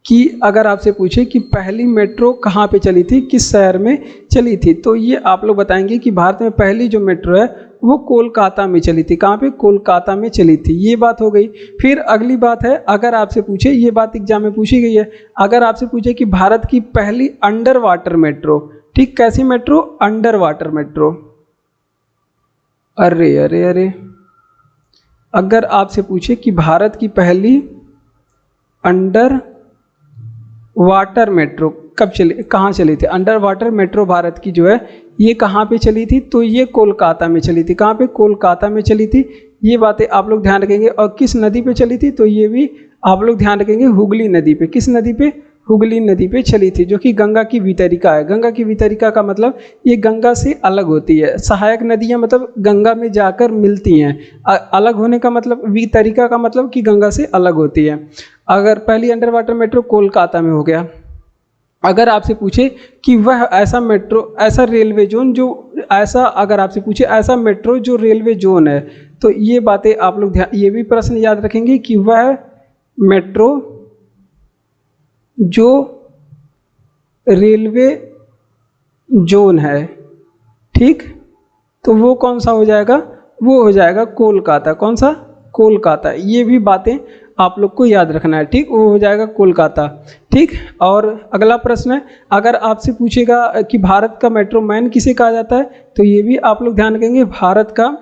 कि अगर आपसे पूछे कि पहली मेट्रो कहाँ पे चली थी, किस शहर में चली थी, तो ये आप लोग बताएंगे कि भारत में पहली जो मेट्रो है वो कोलकाता में चली थी। कहाँ पे? कोलकाता में चली थी। ये बात हो गई। फिर अगली बात है, अगर आपसे पूछे, ये बात एग्जाम में पूछी गई है, अगर आपसे पूछे कि भारत की पहली अंडर वाटर मेट्रो, ठीक, कैसी मेट्रो? Under water metro. अरे अरे अरे, अगर आपसे पूछे कि भारत की पहली अंडर वाटर मेट्रो कब चली, कहाँ चली थी? अंडर वाटर मेट्रो भारत की जो है ये कहाँ पे चली थी, तो ये कोलकाता में चली थी। कहाँ पे? कोलकाता में चली थी। ये बातें आप लोग ध्यान रखेंगे। और किस नदी पे चली थी, तो ये भी आप लोग ध्यान रखेंगे, हुगली नदी पे। किस नदी पे? हुगली नदी पे चली थी, जो कि गंगा की वितरिका है। गंगा की वितरिका का मतलब ये गंगा से अलग होती है। सहायक नदियाँ मतलब गंगा में जाकर मिलती हैं, अलग होने का मतलब, वितरिका का मतलब कि गंगा से अलग होती है। अगर पहली अंडर वाटर मेट्रो कोलकाता में हो गया। अगर आपसे पूछे कि वह ऐसा मेट्रो, ऐसा रेलवे जोन जो ऐसा, अगर आपसे पूछे ऐसा मेट्रो जो रेलवे जोन है, तो ये बातें आप लोग ये भी प्रश्न याद रखेंगे कि वह मेट्रो जो रेलवे जोन है, ठीक, तो वो कौन सा हो जाएगा, वो हो जाएगा कोलकाता। कौन सा, कोलकाता। ये भी बातें आप लोग को याद रखना है, ठीक, वो हो जाएगा कोलकाता, ठीक। और अगला प्रश्न है, अगर आपसे पूछेगा कि भारत का मेट्रो मैन किसे कहा जाता है, तो ये भी आप लोग ध्यान रखेंगे, भारत का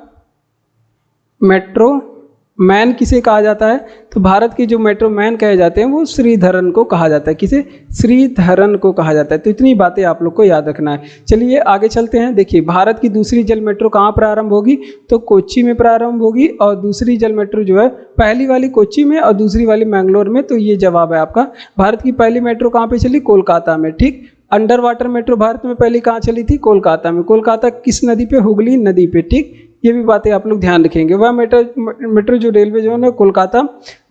मेट्रो मैन किसे कहा जाता है, तो भारत के जो मेट्रो मैन कहे जाते हैं वो श्रीधरन को कहा जाता है। किसे, श्रीधरन को कहा जाता है। तो इतनी बातें आप लोग को याद रखना है। चलिए आगे चलते हैं। देखिए, भारत की दूसरी जल मेट्रो कहाँ प्रारंभ होगी, तो कोच्चि में प्रारंभ होगी। और दूसरी जल मेट्रो जो है, पहली वाली कोच्चि में और दूसरी वाली मैंगलोर में। तो ये जवाब है आपका। भारत की पहली मेट्रो कहाँ पे चली, कोलकाता में, ठीक। अंडर वाटर मेट्रो भारत में पहली कहाँ चली थी, कोलकाता में। कोलकाता किस नदी पे, हुगली नदी पे, ठीक। ये भी बातें आप लोग ध्यान रखेंगे। वह मेट्रो जो रेलवे जोन है कोलकाता।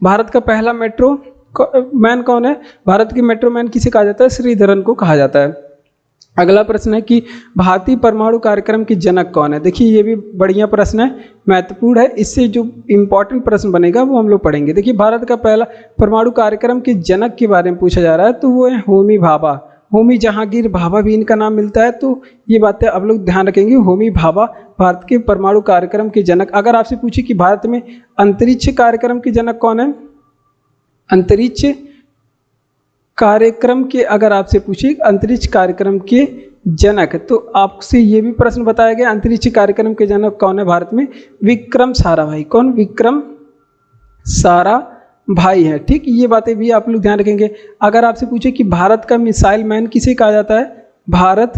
भारत का पहला मेट्रो मैन कौन है, भारत की मेट्रो मैन किसे कहा जाता है, श्रीधरन को कहा जाता है। अगला प्रश्न है कि भारतीय परमाणु कार्यक्रम के जनक कौन है। देखिए, ये भी बढ़िया प्रश्न है, महत्वपूर्ण है। इससे जो इम्पोर्टेंट प्रश्न बनेगा वो हम लोग पढ़ेंगे। देखिए, भारत का पहला परमाणु कार्यक्रम के जनक के बारे में पूछा जा रहा है, तो वो है होमी भाभा। होमी जहांगीर भाभा भी इनका नाम मिलता है। तो ये बातें आप लोग ध्यान रखेंगे। होमी भाभा भारत के परमाणु कार्यक्रम के जनक। अगर आपसे पूछे कि भारत में अंतरिक्ष कार्यक्रम के जनक कौन है, अंतरिक्ष कार्यक्रम के, अगर आपसे पूछे अंतरिक्ष कार्यक्रम के जनक, तो आपसे ये भी प्रश्न बताया गया अंतरिक्ष कार्यक्रम के जनक कौन है भारत में, विक्रम साराभाई। कौन, विक्रम साराभाई है, ठीक। ये बातें भी आप लोग ध्यान रखेंगे। अगर आपसे पूछे कि भारत का मिसाइल मैन किसे कहा जाता है, भारत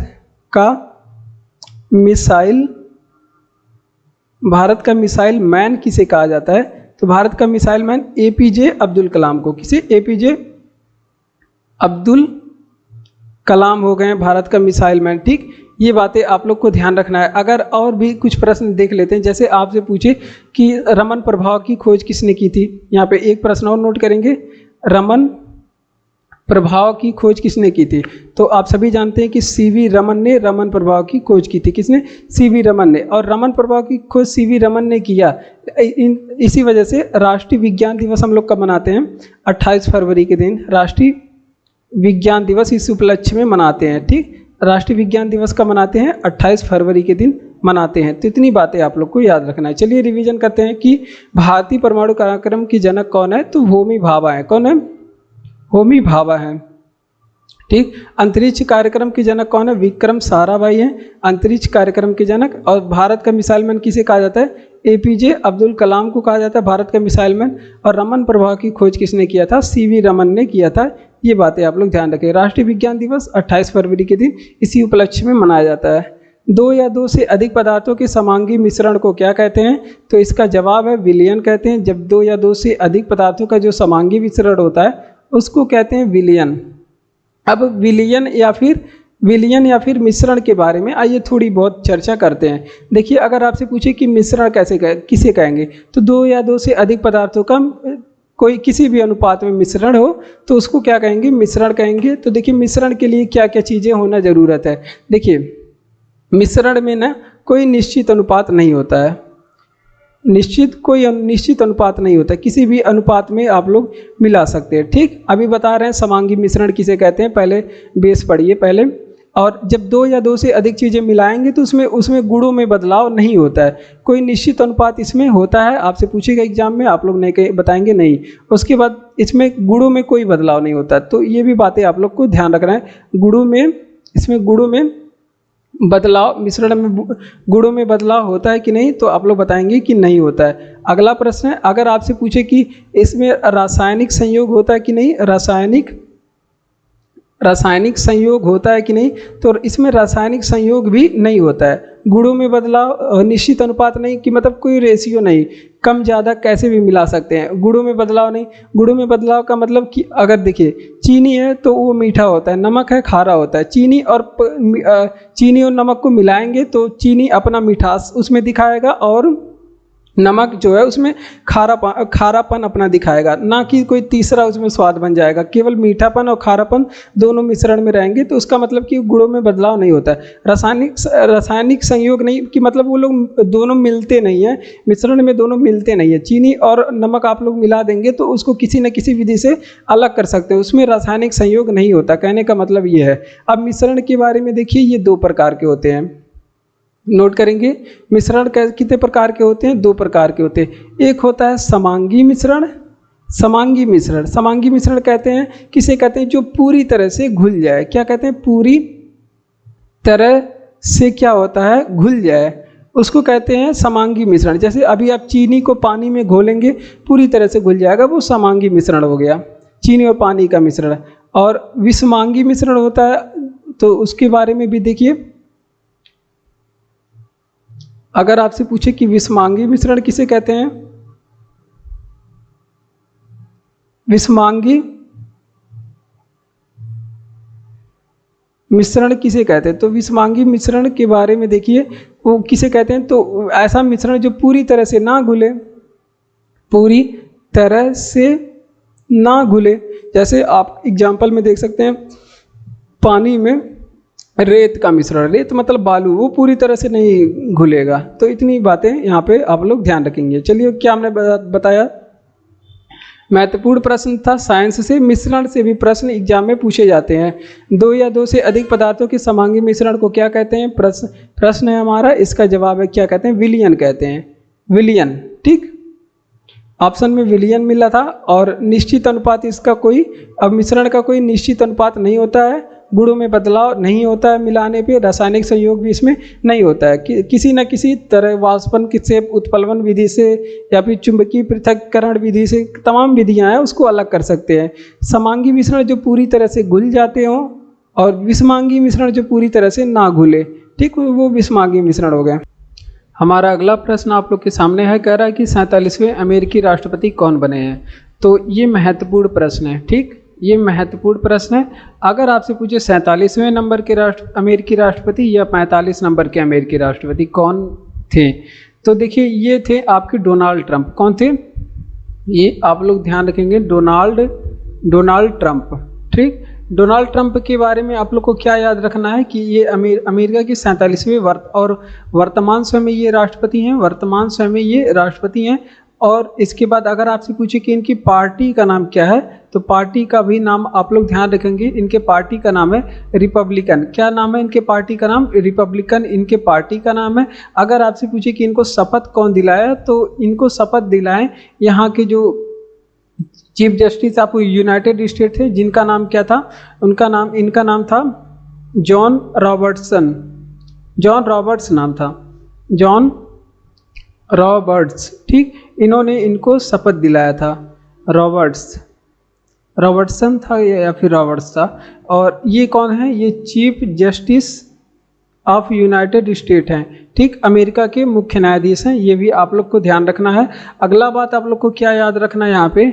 का मिसाइल मैन किसे कहा जाता है, तो भारत का missile man APJ Abdul Kalam को। किसे, एपीजे अब्दुल कलाम हो गए भारत का मिसाइल मैन, ठीक। ये बातें आप लोग को ध्यान रखना है। अगर और भी कुछ प्रश्न देख लेते हैं, जैसे आपसे पूछे कि रमन प्रभाव की खोज किसने की थी, यहाँ पे एक प्रश्न और नोट करेंगे, रमन प्रभाव की खोज किसने की थी, तो आप सभी जानते हैं कि सीवी रमन ने रमन प्रभाव की खोज की थी। किसने, सीवी रमन ने। और रमन प्रभाव की खोज सीवी रमन ने किया, इसी वजह से राष्ट्रीय विज्ञान दिवस हम लोग कब मनाते हैं, 28 फरवरी के दिन राष्ट्रीय विज्ञान दिवस इस उपलक्ष्य में मनाते हैं, ठीक। राष्ट्रीय विज्ञान दिवस का मनाते हैं, 28 फरवरी के दिन मनाते हैं। तो इतनी बातें आप लोग को याद रखना है। चलिए रिवीजन करते हैं कि भारतीय परमाणु कार्यक्रम की जनक कौन है, तो होमी भाभा है। कौन है, होमी भाभा है, ठीक। अंतरिक्ष कार्यक्रम के जनक कौन है, विक्रम साराभाई है अंतरिक्ष कार्यक्रम के जनक। और भारत का मिसाइल मैन किसे कहा जाता है, एपीजे अब्दुल कलाम को कहा जाता है भारत का मिसाइल मैन। और रमन प्रभाव की खोज किसने किया था, सीवी रमन ने किया था। ये बातें आप लोग ध्यान रखें। राष्ट्रीय विज्ञान दिवस 28 फरवरी के दिन इसी उपलक्ष्य में मनाया जाता है। दो या दो से अधिक पदार्थों के समांगी मिश्रण को क्या कहते हैं, तो इसका जवाब है विलयन कहते हैं। जब दो या दो से अधिक पदार्थों का जो समांगी मिश्रण होता है उसको कहते हैं विलयन। अब विलयन या फिर मिश्रण के बारे में आइए थोड़ी बहुत चर्चा करते हैं। देखिए, अगर आपसे पूछे कि मिश्रण किसे कहेंगे, तो दो या दो से अधिक पदार्थों का कोई किसी भी अनुपात में मिश्रण हो तो उसको क्या कहेंगे, मिश्रण कहेंगे। तो देखिए, मिश्रण के लिए क्या क्या चीज़ें होना ज़रूरत है। देखिए, मिश्रण में ना कोई निश्चित अनुपात नहीं होता है, कोई निश्चित अनुपात नहीं होता, किसी भी अनुपात में आप लोग मिला सकते हैं, ठीक। अभी बता रहे हैं समांगी मिश्रण किसे कहते हैं, पहले बेस पढ़िए पहले। और जब दो या दो से अधिक चीज़ें मिलाएंगे तो उसमें गुणों में बदलाव नहीं होता है, कोई निश्चित अनुपात इसमें होता है। आपसे पूछेगा एग्जाम में, आप लोग नहीं बताएंगे नहीं। उसके बाद इसमें गुणों में कोई बदलाव नहीं होता। तो ये भी बातें आप लोग को ध्यान रखना है। गुणों में बदलाव, मिश्रण में गुणों में बदलाव होता है कि नहीं, तो आप लोग बताएंगे कि नहीं होता है। अगला प्रश्न है, अगर आपसे पूछे कि इसमें रासायनिक संयोग होता है कि नहीं, रासायनिक संयोग होता है कि नहीं, तो इसमें रासायनिक संयोग भी नहीं होता है। गुणों में बदलाव, निश्चित अनुपात नहीं कि मतलब कोई रेशियो नहीं, कम ज़्यादा कैसे भी मिला सकते हैं। गुणों में बदलाव नहीं, गुणों में बदलाव का मतलब कि अगर देखिए चीनी है तो वो मीठा होता है, नमक है खारा होता है। चीनी और नमक को मिलाएंगे तो चीनी अपना मिठास उसमें दिखाएगा और नमक जो है उसमें खारापन अपना दिखाएगा, ना कि कोई तीसरा उसमें स्वाद बन जाएगा। केवल मीठापन और खारापन दोनों मिश्रण में रहेंगे, तो उसका मतलब कि गुणों में बदलाव नहीं होता है। रासायनिक संयोग नहीं कि मतलब वो लोग दोनों मिलते नहीं हैं, मिश्रण में दोनों मिलते नहीं है। चीनी और नमक आप लोग मिला देंगे तो उसको किसी न किसी विधि से अलग कर सकते हैं, उसमें रासायनिक संयोग नहीं होता। कहने का मतलब ये है। अब मिश्रण के बारे में देखिए, ये दो प्रकार के होते हैं, नोट करेंगे। मिश्रण कितने प्रकार के होते हैं? दो प्रकार के होते हैं। एक होता है समांगी मिश्रण। समांगी मिश्रण कहते हैं, किसे कहते हैं? जो पूरी तरह से घुल जाए। क्या कहते हैं? पूरी तरह से क्या होता है? घुल जाए, उसको कहते हैं समांगी मिश्रण। जैसे अभी आप चीनी को पानी में घोलेंगे, पूरी तरह से घुल जाएगा, वो समांगी मिश्रण हो गया, चीनी और पानी का मिश्रण। और विषमांगी मिश्रण होता है, तो उसके बारे में भी देखिए। अगर आपसे पूछे कि विषमांगी मिश्रण किसे कहते हैं? विषमांगी मिश्रण किसे कहते हैं? तो विषमांगी मिश्रण के बारे में देखिए, वो किसे कहते हैं? तो ऐसा मिश्रण जो पूरी तरह से ना घुले, पूरी तरह से ना घुले। जैसे आप एग्जाम्पल में देख सकते हैं, पानी में रेत का मिश्रण, रेत मतलब बालू, वो पूरी तरह से नहीं घुलेगा। तो इतनी बातें यहाँ पे आप लोग ध्यान रखेंगे। चलिए, क्या हमने बताया? महत्वपूर्ण प्रश्न था साइंस से। मिश्रण से भी प्रश्न एग्जाम में पूछे जाते हैं। दो या दो से अधिक पदार्थों के समांगी मिश्रण को क्या कहते हैं? प्रश्न है हमारा, इसका जवाब है क्या कहते हैं? विलयन कहते हैं, विलयन। ठीक, ऑप्शन में विलयन मिला था। और निश्चित अनुपात इसका कोई, अब मिश्रण का कोई निश्चित अनुपात नहीं होता है, गुणों में बदलाव नहीं होता है मिलाने पे, रासायनिक संयोग भी इसमें नहीं होता है। किसी न किसी तरह वाष्पन से, उत्प्लवन विधि से, या फिर चुंबकीय पृथक्करण विधि से, तमाम विधियां हैं, उसको अलग कर सकते हैं। समांगी मिश्रण जो पूरी तरह से घुल जाते हों, और विषमांगी मिश्रण जो पूरी तरह से ना घुले, ठीक, वो विषमांगी मिश्रण हो गए। हमारा अगला प्रश्न आप लोग के सामने है, कह रहा है कि 47वें अमेरिकी राष्ट्रपति कौन बने हैं? तो ये महत्वपूर्ण प्रश्न है। ठीक, ये महत्वपूर्ण प्रश्न है। अगर आपसे पूछे 47वें नंबर के अमेरिकी राष्ट्रपति या 45 नंबर के अमेरिकी राष्ट्रपति कौन थे, तो देखिए ये थे आपके डोनाल्ड ट्रंप। कौन थे? ये आप लोग ध्यान रखेंगे, डोनाल्ड ट्रंप। ठीक, डोनाल्ड ट्रंप के बारे में आप लोग को क्या याद रखना है कि ये अमेरिका के 47वें और वर्तमान समय में ये राष्ट्रपति हैं, वर्तमान समय में ये राष्ट्रपति हैं। और इसके बाद अगर आपसे पूछे कि इनकी पार्टी का नाम क्या है, तो पार्टी का भी नाम आप लोग ध्यान रखेंगे। इनके पार्टी का नाम है रिपब्लिकन। क्या नाम है इनके पार्टी का नाम? रिपब्लिकन इनके पार्टी का नाम है। अगर आपसे पूछे कि इनको शपथ कौन दिलाया, तो इनको शपथ दिलाएं यहाँ के जो chief justice of United state थे, जिनका नाम क्या था? इनका नाम था जॉन रॉबर्ट्सन। जॉन रॉबर्ट्स नाम था, जॉन रॉबर्ट्स। ठीक, इन्होंने इनको शपथ दिलाया था। रॉबर्ट्सन था या फिर रॉबर्ट्स था। और ये कौन है? ये chief justice of United state हैं। ठीक, अमेरिका के मुख्य न्यायाधीश हैं। ये भी आप लोग को ध्यान रखना है। अगला बात आप लोग को क्या याद रखना है यहाँ पे?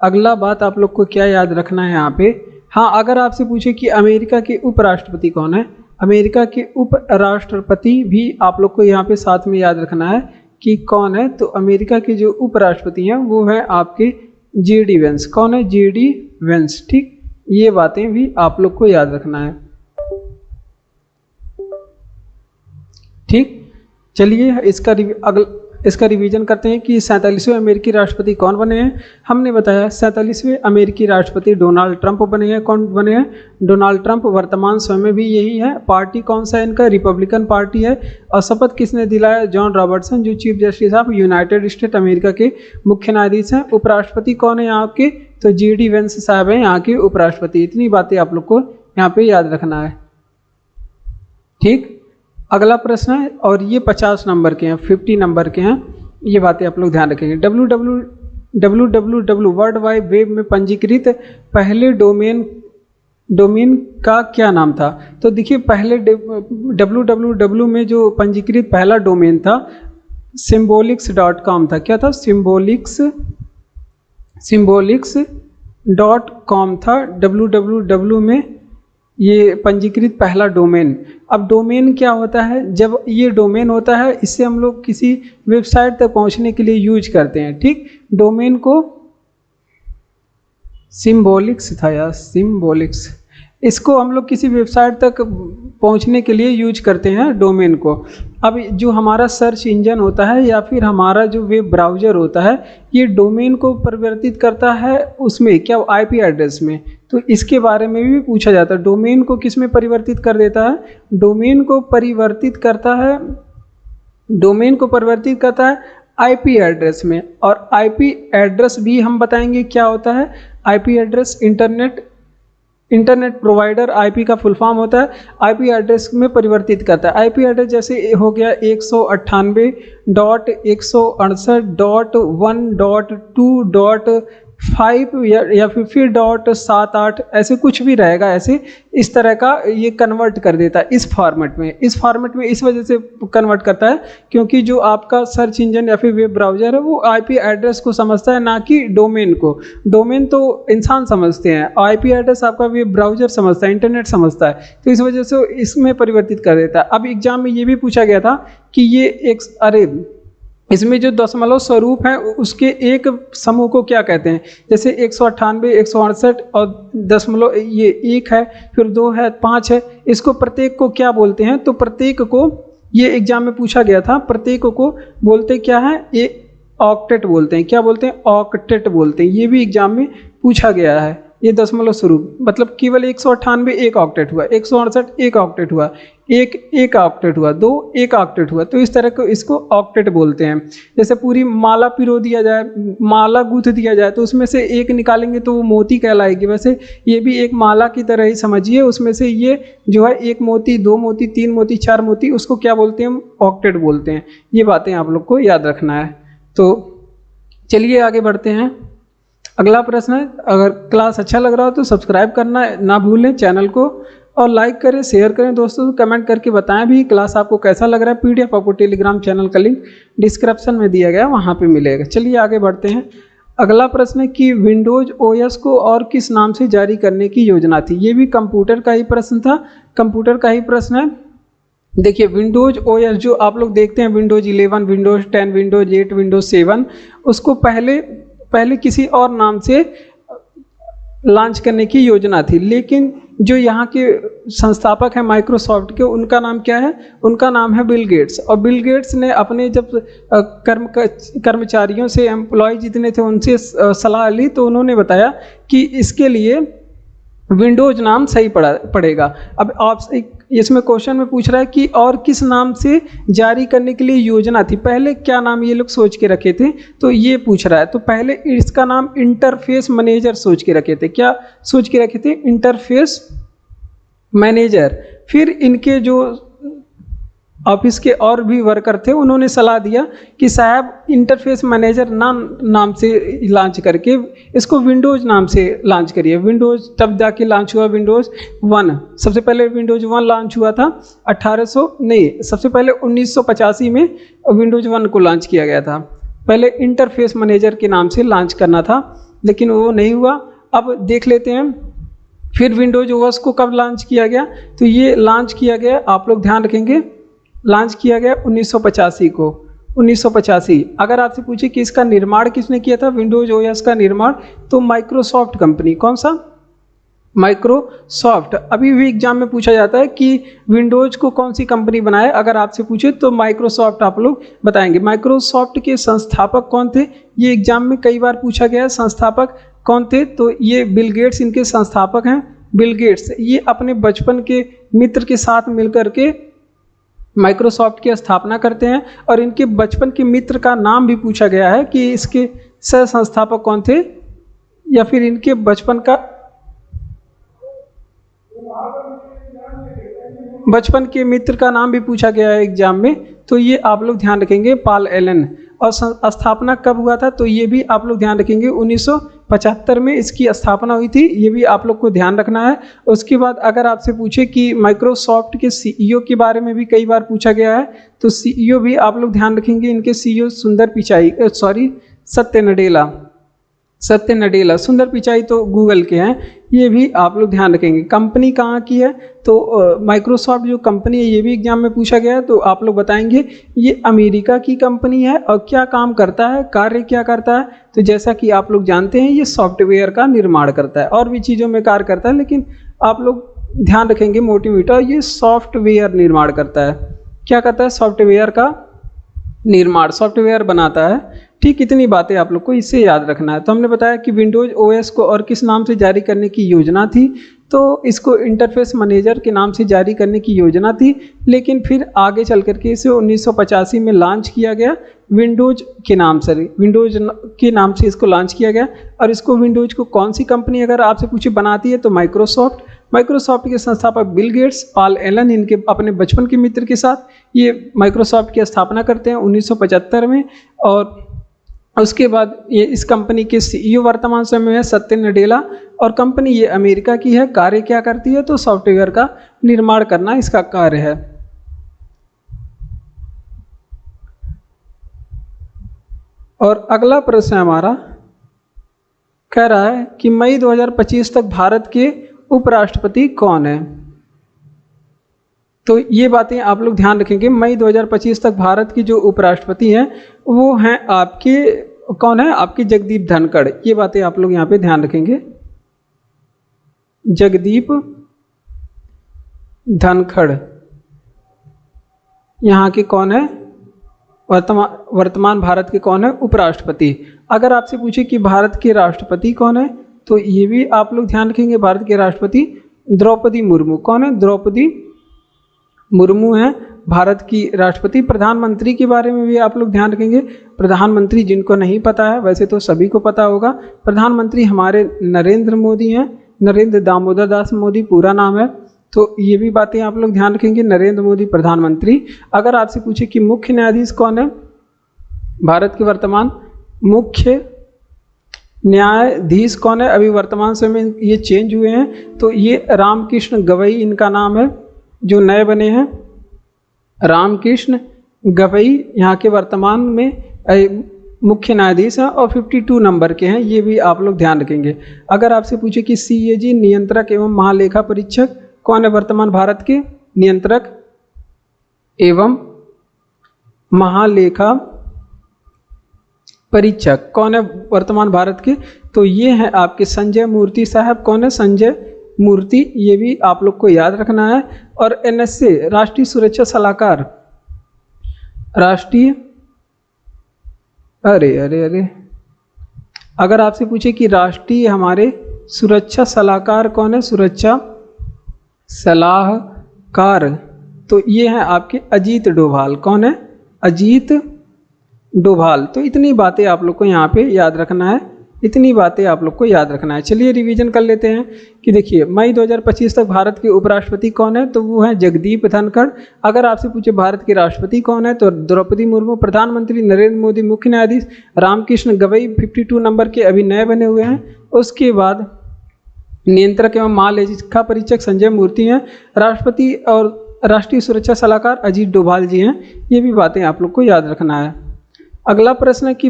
अगला बात आप लोग को क्या याद रखना है यहाँ पे? हाँ, अगर आपसे पूछे कि अमेरिका के उपराष्ट्रपति कौन है, अमेरिका के उपराष्ट्रपति भी आप लोग को यहाँ पे साथ में याद रखना है कि कौन है। तो अमेरिका के जो उपराष्ट्रपति हैं वो है आपके जे.डी. वेंस। कौन है? जे.डी. वेंस। ठीक, ये बातें भी आप लोग को याद रखना है। ठीक, चलिए इसका रिवीजन करते हैं कि 47वें अमेरिकी राष्ट्रपति कौन बने हैं। हमने बताया 47वें अमेरिकी राष्ट्रपति डोनाल्ड ट्रंप बने हैं। कौन बने हैं? Donald Trump. वर्तमान समय में भी यही है। पार्टी कौन सा है इनका? रिपब्लिकन पार्टी है। और शपथ किसने दिलाया? जॉन रॉबर्ट्सन, जो chief justice of United state America के मुख्य न्यायाधीश हैं। उपराष्ट्रपति कौन है यहाँ के? तो जे.डी. वेंस साहब हैं यहाँ के उपराष्ट्रपति। इतनी बातें आप लोग को यहाँ पे याद रखना है। ठीक, अगला प्रश्न है, और ये 50 नंबर के हैं, 50 नंबर के हैं। ये बातें आप लोग ध्यान रखेंगे। www वर्ल्ड वाइड वेब में पंजीकृत पहले डोमेन का क्या नाम था? तो देखिए, पहले www में जो पंजीकृत पहला डोमेन था symbolics.com था। क्या था? symbolics.com था www में ये पंजीकृत पहला डोमेन। अब डोमेन क्या होता है, जब ये डोमेन होता है इससे हम लोग किसी वेबसाइट तक पहुंचने के लिए यूज करते हैं। ठीक, डोमेन को सिम्बोलिक्स था यार, सिम्बोलिक्स, इसको हम लोग किसी वेबसाइट तक पहुंचने के लिए यूज करते हैं डोमेन को। अब जो हमारा सर्च इंजन होता है या फिर हमारा जो वेब ब्राउज़र होता है, ये डोमेन को परिवर्तित करता है उसमें क्या, आईपी एड्रेस में। तो इसके बारे में भी पूछा जाता है, डोमेन को किस में परिवर्तित कर देता है, डोमेन को परिवर्तित करता है, डोमेन को परिवर्तित करता है आईपी एड्रेस में। और आईपी एड्रेस भी हम बताएंगे क्या होता है। IP address internet provider, IP का फुल फॉर्म होता है, आईपी एड्रेस में परिवर्तित करता है। आईपी एड्रेस जैसे हो गया 198.168.1.2.5 या फिर .78 ऐसे कुछ भी रहेगा, ऐसे इस तरह का ये कन्वर्ट कर देता है इस फॉर्मेट में। इस फॉर्मेट में इस वजह से कन्वर्ट करता है क्योंकि जो आपका सर्च इंजन या फिर वेब ब्राउज़र है वो आईपी एड्रेस को समझता है, ना कि डोमेन को। डोमेन तो इंसान समझते हैं, आईपी एड्रेस आपका वेब ब्राउज़र समझता है, इंटरनेट समझता है, तो इस वजह से इसमें परिवर्तित कर देता है। अब एग्जाम में ये भी पूछा गया था कि ये एक इसमें जो दशमलव स्वरूप है उसके एक समूह को क्या कहते हैं। जैसे 198, 168 और दशमलव ये 1 है, फिर 2 है, 5 है, इसको प्रत्येक को क्या बोलते हैं। तो प्रत्येक को, ये एग्जाम में पूछा गया था, प्रत्येक को बोलते क्या है, ये ऑक्टेट बोलते हैं। क्या बोलते हैं, ऑक्टेट बोलते हैं। ये भी एग्जाम में पूछा गया है। ये दशमलव स्वरूप मतलब केवल 198 एक ऑक्टेट हुआ, 168 एक ऑक्टेट हुआ, एक ऑक्टेट हुआ, 2 एक ऑक्टेट हुआ, तो इस तरह को इसको ऑक्टेट बोलते हैं। जैसे पूरी माला पिरो दिया जाए, माला गूंथ दिया जाए, तो उसमें से एक निकालेंगे तो वो मोती कहलाएगी। वैसे ये भी एक माला की तरह ही समझिए, उसमें से ये जो है 1 मोती, 2 मोती, 3 मोती, 4 मोती, उसको क्या बोलते हैं, हम ऑक्टेट बोलते हैं। ये बातें आप लोग को याद रखना है। तो चलिए आगे बढ़ते हैं। अगला प्रश्न है, अगर क्लास अच्छा लग रहा हो तो सब्सक्राइब करना ना भूलें चैनल को, और लाइक करें, शेयर करें दोस्तों को, कमेंट करके बताएं भी क्लास आपको कैसा लग रहा है। पीडीएफ आपको टेलीग्राम चैनल का लिंक डिस्क्रिप्शन में दिया गया, वहाँ पे मिलेगा। चलिए आगे बढ़ते हैं। अगला प्रश्न है कि विंडोज ओएस को और किस नाम से जारी करने की योजना थी। ये भी कंप्यूटर का ही प्रश्न था, कंप्यूटर का ही प्रश्न है। देखिए विंडोज ओएस जो आप लोग देखते हैं, विंडोज 11, विंडोज 10, विंडोज 8, विंडोज 7, उसको पहले किसी और नाम से लॉन्च करने की योजना थी, लेकिन जो यहाँ के संस्थापक हैं माइक्रोसॉफ्ट के, उनका नाम क्या है, उनका नाम है बिल गेट्स। और बिल गेट्स ने अपने जब कर्मचारियों से, एम्प्लॉय जितने थे उनसे सलाह ली, तो उन्होंने बताया कि इसके लिए विंडोज नाम सही पड़ेगा। अब आप इसमें क्वेश्चन में पूछ रहा है कि और किस नाम से जारी करने के लिए योजना थी, पहले क्या नाम ये लोग सोच के रखे थे, तो ये पूछ रहा है। तो पहले इसका नाम इंटरफेस मैनेजर सोच के रखे थे। क्या सोच के रखे थे, इंटरफेस मैनेजर। फिर इनके जो ऑफिस के और भी वर्कर थे, उन्होंने सलाह दिया कि साहब इंटरफेस मैनेजर नाम से लॉन्च करके इसको विंडोज़ नाम से लॉन्च करिए। विंडोज़ तब जाके लॉन्च हुआ विंडोज़ 1। सबसे पहले विंडोज़ 1 लॉन्च हुआ था 1985 में विंडोज़ 1 को लॉन्च किया गया था। पहले इंटरफेस मैनेजर के नाम से लॉन्च करना था, लेकिन वो नहीं हुआ। अब देख लेते हैं फिर विंडोज़ ओएस को कब लॉन्च किया गया। तो ये लॉन्च किया गया, आप लोग ध्यान रखेंगे, लॉन्च किया गया 1985 को। 1985 अगर आपसे पूछे कि इसका निर्माण किसने किया था, विंडोज ओएस का निर्माण, तो माइक्रोसॉफ्ट कंपनी। कौन सा, माइक्रोसॉफ्ट। अभी भी एग्जाम में पूछा जाता है कि विंडोज को कौन सी कंपनी बनाए, अगर आपसे पूछे तो माइक्रोसॉफ्ट आप लोग बताएंगे। माइक्रोसॉफ्ट के संस्थापक कौन थे, ये एग्जाम में कई बार पूछा गया है, संस्थापक कौन थे, तो ये बिल गेट्स इनके संस्थापक हैं। बिल गेट्स ये अपने बचपन के मित्र के साथ मिलकर के माइक्रोसॉफ्ट की स्थापना करते हैं, और इनके बचपन के मित्र का नाम भी पूछा गया है कि इसके सह संस्थापक कौन थे, या फिर इनके बचपन के मित्र का नाम भी पूछा गया है एग्जाम में। तो ये आप लोग ध्यान रखेंगे, पॉल एलन। और स्थापना कब हुआ था, तो ये भी आप लोग ध्यान रखेंगे, 1975 में इसकी स्थापना हुई थी, ये भी आप लोग को ध्यान रखना है। उसके बाद अगर आपसे पूछे कि माइक्रोसॉफ्ट के सीईओ के बारे में भी कई बार पूछा गया है, तो सीईओ भी आप लोग ध्यान रखेंगे, इनके सीईओ सत्य नडेला। सत्य नडेला। सुंदर पिचाई तो गूगल के हैं, ये भी आप लोग ध्यान रखेंगे। कंपनी कहाँ की है, तो माइक्रोसॉफ्ट जो कंपनी है, ये भी एग्जाम में पूछा गया है, तो आप लोग बताएंगे ये अमेरिका की कंपनी है और क्या काम करता है, कार्य क्या करता है। तो जैसा कि आप लोग जानते हैं ये सॉफ्टवेयर का निर्माण करता है, और भी चीज़ों में कार्य करता है, लेकिन आप लोग ध्यान रखेंगे मोटिवेटर, ये सॉफ्टवेयर निर्माण करता है। क्या करता है, सॉफ्टवेयर का निर्माण, सॉफ्टवेयर बनाता है। ठीक, इतनी बातें आप लोग को इससे याद रखना है। तो हमने बताया कि विंडोज ओएस को और किस नाम से जारी करने की योजना थी, तो इसको इंटरफेस मैनेजर के नाम से जारी करने की योजना थी, लेकिन फिर आगे चल करके इसे 1985 में लॉन्च किया गया विंडोज के नाम से, विंडोज के नाम से इसको लॉन्च किया गया। और इसको विंडोज को कौन सी कंपनी अगर आपसे पूछे बनाती है, तो माइक्रोसॉफ्ट के संस्थापक बिल गेट्स, पॉल एलन, इनके अपने बचपन के मित्र के साथ ये माइक्रोसॉफ्ट की स्थापना करते हैं 1975 में। और उसके बाद ये इस कंपनी के सीईओ वर्तमान समय में सत्य नडेला, और कंपनी ये अमेरिका की है। कार्य क्या करती है, तो सॉफ्टवेयर का निर्माण करना इसका कार्य है। और अगला प्रश्न हमारा कह रहा है कि मई 2025 तक भारत के उपराष्ट्रपति कौन है। तो ये बातें आप लोग ध्यान रखेंगे। मई 2025 तक भारत की जो उपराष्ट्रपति हैं वो हैं आपके, कौन है, आपके जगदीप धनखड़। ये बातें आप लोग यहाँ पे ध्यान रखेंगे। जगदीप धनखड़ यहाँ के कौन है, वर्तमान भारत के कौन है, उपराष्ट्रपति। अगर आपसे पूछे कि भारत के राष्ट्रपति कौन है, तो ये भी आप लोग ध्यान रखेंगे। भारत के राष्ट्रपति द्रौपदी मुर्मू। कौन है, द्रौपदी मुर्मू हैं भारत की राष्ट्रपति। प्रधानमंत्री के बारे में भी आप लोग ध्यान रखेंगे। प्रधानमंत्री जिनको नहीं पता है, वैसे तो सभी को पता होगा, प्रधानमंत्री हमारे नरेंद्र मोदी हैं। नरेंद्र दामोदर दास मोदी पूरा नाम है। तो ये भी बातें आप लोग ध्यान रखेंगे, नरेंद्र मोदी प्रधानमंत्री। अगर आपसे पूछे कि मुख्य न्यायाधीश कौन है, भारत के वर्तमान मुख्य न्यायाधीश कौन है, अभी वर्तमान समय में ये चेंज हुए हैं, तो ये रामकृष्ण गवई इनका नाम है, जो नए बने हैं रामकृष्ण गवई यहाँ के वर्तमान में मुख्य न्यायाधीश हैं, और 52 नंबर के हैं। ये भी आप लोग ध्यान रखेंगे। अगर आपसे पूछे कि सीएजी नियंत्रक एवं महालेखा परीक्षक कौन है, वर्तमान भारत के नियंत्रक एवं महालेखा परीक्षक कौन है वर्तमान भारत के, तो ये हैं आपके संजय मूर्ति साहब। कौन है, संजय मूर्ति। ये भी आप लोग को याद रखना है। और एनएसए राष्ट्रीय सुरक्षा सलाहकार, राष्ट्रीय अरे अगर आपसे पूछे कि राष्ट्रीय हमारे सुरक्षा सलाहकार कौन है, सुरक्षा सलाहकार, तो ये हैं आपके अजीत डोभाल। कौन है, अजीत डोभाल। तो इतनी बातें आप लोग को यहाँ पे याद रखना है, इतनी बातें आप लोग को याद रखना है। चलिए रिवीजन कर लेते हैं कि देखिए मई 2025 तक भारत के उपराष्ट्रपति कौन है, तो वो है जगदीप धनखड़। अगर आपसे पूछे भारत के राष्ट्रपति कौन है, तो द्रौपदी मुर्मू। प्रधानमंत्री नरेंद्र मोदी। मुख्य न्यायाधीश रामकृष्ण गवई 52 नंबर के अभी नए बने हुए हैं। उसके बाद नियंत्रक एवं महालेखा परीक्षक संजय मूर्ति हैं। राष्ट्रपति और राष्ट्रीय सुरक्षा सलाहकार अजीत डोभाल जी हैं। ये भी बातें आप लोग को याद रखना है। अगला प्रश्न है कि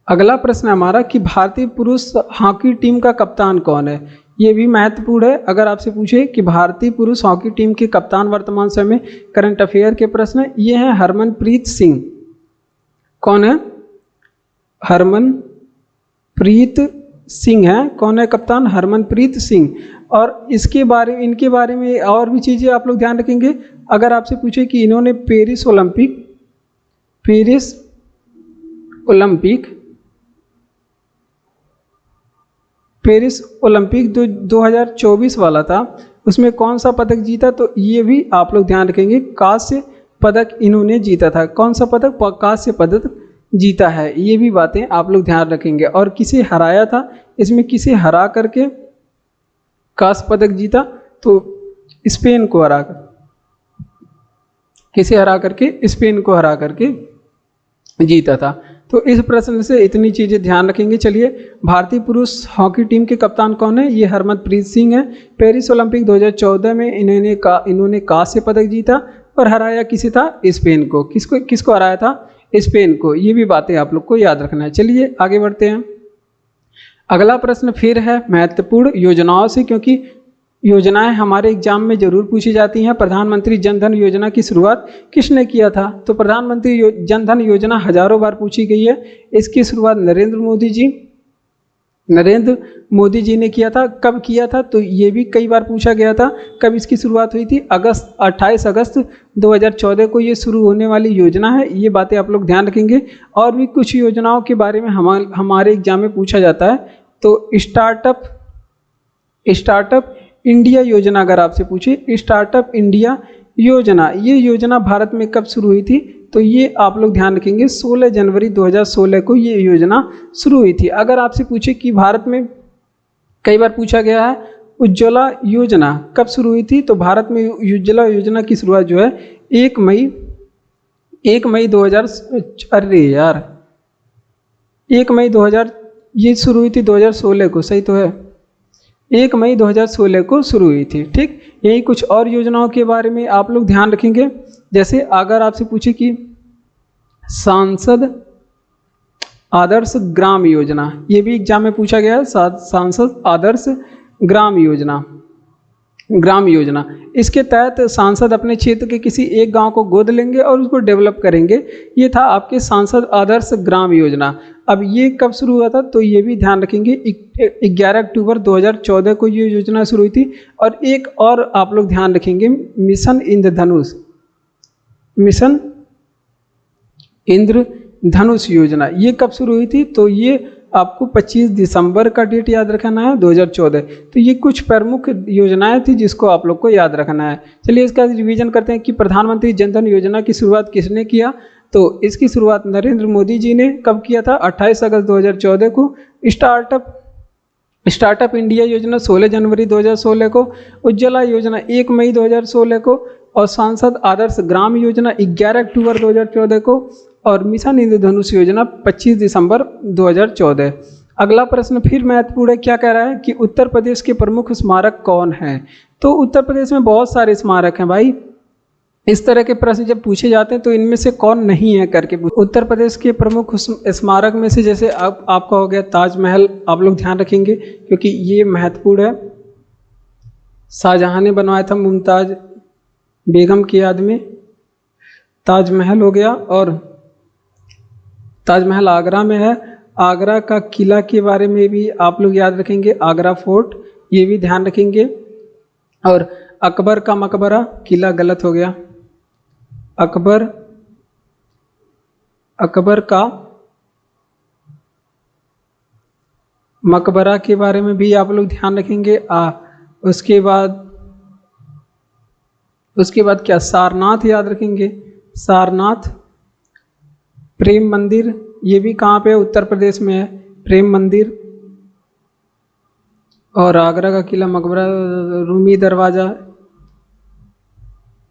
अगला प्रश्न हमारा कि भारतीय पुरुष हॉकी टीम का कप्तान कौन है। ये भी महत्वपूर्ण है। अगर आपसे पूछे कि भारतीय पुरुष हॉकी टीम के कप्तान वर्तमान समय करंट अफेयर के प्रश्न, ये हैं हरमनप्रीत सिंह। कौन है, हरमनप्रीत सिंह है। कौन है कप्तान, हरमनप्रीत सिंह। और इनके बारे में और भी चीज़ें आप लोग ध्यान रखेंगे। अगर आपसे पूछे कि इन्होंने पेरिस ओलंपिक 2024 वाला था, उसमें कौन सा पदक जीता, तो ये भी आप लोग ध्यान रखेंगे। कांस्य पदक इन्होंने जीता था। कौन सा पदक, कांस्य पदक जीता है। ये भी बातें आप लोग ध्यान रखेंगे। और किसे हराया था, इसमें किसे हरा करके कांस्य पदक जीता, तो स्पेन को हराकर, किसे हरा करके, स्पेन को हरा करके जीता था। तो इस प्रश्न से इतनी चीज़ें ध्यान रखेंगे। चलिए, भारतीय पुरुष हॉकी टीम के कप्तान कौन है, ये हरमनप्रीत सिंह है। पेरिस ओलंपिक 2014 में इन्होंने कांस्य पदक जीता और हराया किसे था, स्पेन को। किसको हराया था, स्पेन को। ये भी बातें आप लोग को याद रखना है। चलिए आगे बढ़ते हैं। अगला प्रश्न फिर है महत्वपूर्ण योजनाओं से, क्योंकि योजनाएं हमारे एग्जाम में जरूर पूछी जाती हैं। प्रधानमंत्री जन धन योजना की शुरुआत किसने किया था? तो प्रधानमंत्री जन धन योजना हजारों बार पूछी गई है। इसकी शुरुआत नरेंद्र मोदी जी ने किया था। कब किया था? तो ये भी कई बार पूछा गया था। कब इसकी शुरुआत हुई थी? 28 अगस्त 2014 को ये शुरू होने वाली योजना है। ये बातें आप लोग ध्यान रखेंगे। और भी कुछ योजनाओं के बारे में हमारे एग्जाम में पूछा जाता है। तो स्टार्टअप इंडिया योजना, अगर आपसे पूछे स्टार्टअप इंडिया योजना, ये योजना भारत में कब शुरू हुई थी? तो ये आप लोग ध्यान रखेंगे 16 जनवरी 2016 को ये योजना शुरू हुई थी। अगर आपसे पूछे कि भारत में, कई बार पूछा गया है, उज्ज्वला योजना कब शुरू हुई थी? तो भारत में उज्ज्वला योजना की शुरुआत जो है 1 मई 2000 ये शुरू हुई थी 2016 को, सही तो है, 1 मई 2016 को शुरू हुई थी। ठीक, यही कुछ और योजनाओं के बारे में आप लोग ध्यान रखेंगे। जैसे अगर आपसे पूछे कि सांसद आदर्श ग्राम योजना, ये भी एग्जाम में पूछा गया है। सांसद आदर्श ग्राम योजना, इसके तहत सांसद अपने क्षेत्र के किसी एक गांव को गोद लेंगे और उसको डेवलप करेंगे। ये था आपके सांसद आदर्श ग्राम योजना। अब ये कब शुरू हुआ था? तो ये भी ध्यान रखेंगे 11 अक्टूबर 2014 को ये योजना शुरू हुई थी। और एक और आप लोग ध्यान रखेंगे, मिशन इंद्रधनुष योजना, ये कब शुरू हुई थी? तो ये आपको 25 दिसंबर का डेट याद रखना है 2014। तो ये कुछ प्रमुख योजनाएं थी जिसको आप लोग को याद रखना है। चलिए इसका रिवीजन करते हैं कि प्रधानमंत्री जन धन योजना की शुरुआत किसने किया? तो इसकी शुरुआत नरेंद्र मोदी जी ने कब किया था? 28 अगस्त 2014 को। स्टार्टअप इंडिया योजना 16 जनवरी 2016 को। उज्ज्वला योजना 1 मई 2016 को। और सांसद आदर्श ग्राम योजना 11 अक्टूबर 2014 को। और मिशन इंद्रधनुष योजना 25 दिसंबर 2014। अगला प्रश्न फिर महत्वपूर्ण है। क्या कह रहा है कि उत्तर प्रदेश के प्रमुख स्मारक कौन है? तो उत्तर प्रदेश में बहुत सारे स्मारक हैं भाई। इस तरह के प्रश्न जब पूछे जाते हैं तो इनमें से कौन नहीं है करके। उत्तर प्रदेश के प्रमुख स्मारक में से जैसे आपका हो गया ताजमहल, आप लोग ध्यान रखेंगे क्योंकि ये महत्वपूर्ण है। शाहजहां ने बनवाया था मुमताज बेगम की याद में, ताजमहल हो गया। और ताजमहल आगरा में है। आगरा का किला के बारे में भी आप लोग याद रखेंगे, आगरा फोर्ट, ये भी ध्यान रखेंगे। और अकबर का मकबरा, किला गलत हो गया, अकबर का मकबरा के बारे में भी आप लोग ध्यान रखेंगे। उसके बाद क्या, सारनाथ याद रखेंगे, सारनाथ। प्रेम मंदिर, ये भी कहाँ पे है? उत्तर प्रदेश में है, प्रेम मंदिर। और आगरा का किला, मकबरा,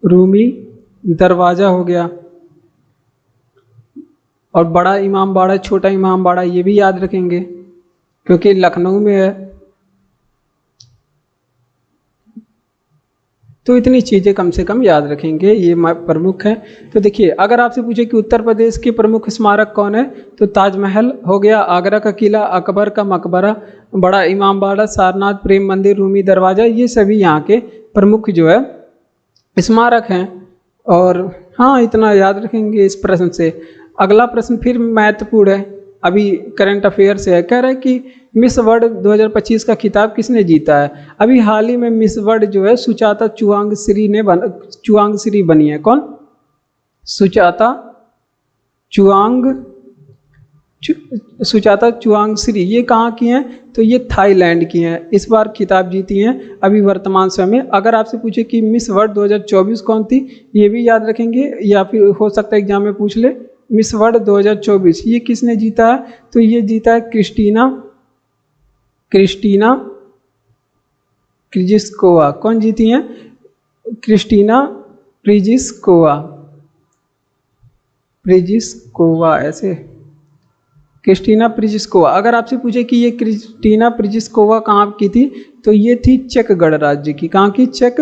रूमी दरवाजा हो गया। और बड़ा इमाम बाड़ा, छोटा इमाम बाड़ा, ये भी याद रखेंगे क्योंकि लखनऊ में है। तो इतनी चीज़ें कम से कम याद रखेंगे, ये प्रमुख हैं। तो देखिए अगर आपसे पूछे कि उत्तर प्रदेश के प्रमुख स्मारक कौन है, तो ताजमहल हो गया, आगरा का किला, अकबर का मकबरा, बड़ा इमाम बाड़ा, सारनाथ, प्रेम मंदिर, रूमी दरवाजा, ये सभी यहाँ के प्रमुख जो है स्मारक हैं। और हाँ, इतना याद रखेंगे इस प्रश्न से। अगला प्रश्न फिर महत्वपूर्ण है, अभी करंट अफेयर से है। कह रहा है कि मिस वर्ल्ड 2025 का खिताब किसने जीता है? अभी हाल ही में मिस वर्ल्ड जो है सुचाता चुआंगश्री बनी है। कौन? सुचाता चुआंगश्री। ये कहाँ की हैं? तो ये थाईलैंड की हैं। इस बार खिताब जीती हैं अभी वर्तमान समय में। अगर आपसे पूछे कि मिस वर्ल्ड 2024 कौन थी, ये भी याद रखेंगे, या फिर हो सकता है एग्जाम में पूछ ले। मिस वर्ल्ड 2024 ये किसने जीता है? तो ये जीता है क्रिस्टीना प्रिजिस्कोवा। कौन जीती हैं? क्रिस्टीना प्रिजिस्कोवा, ऐसे क्रिस्टीना प्रिजिस्कोवा। अगर आपसे पूछे कि ये क्रिस्टीना प्रिजिस्कोवा कहाँ की थी, तो ये थी चेक गणराज्य की। कहाँ की? चेक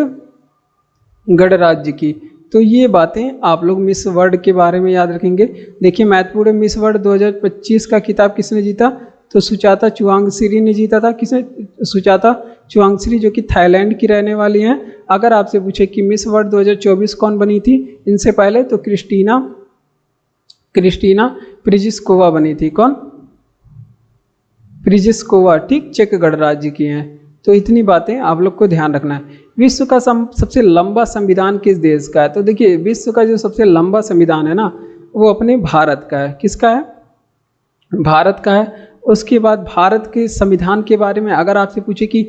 गणराज्य की। तो ये बातें आप लोग मिस वर्ल्ड के बारे में याद रखेंगे। देखिए महत्वपूर्ण मिस वर्ल्ड 2025 का खिताब किसने जीता, तो सुचाता चुवांगसीरी ने जीता था। किसने, सुचाता चुवांगसीरी, जो कि थाईलैंड की रहने वाली हैं। अगर आपसे पूछे कि मिस वर्ल्ड 2024 कौन बनी थी इनसे पहले, तो क्रिस्टीना प्रिजिस्कोवा बनी थी। कौन, प्रिजिस्कोवा, ठीक, चेक गणराज्य की हैं। तो इतनी बातें आप लोग को ध्यान रखना है। विश्व का सबसे लंबा संविधान किस देश का है, तो देखिए विश्व का जो सबसे लंबा संविधान है ना वो अपने भारत का है। किसका है, भारत का है। उसके बाद भारत के संविधान के बारे में अगर आपसे पूछे कि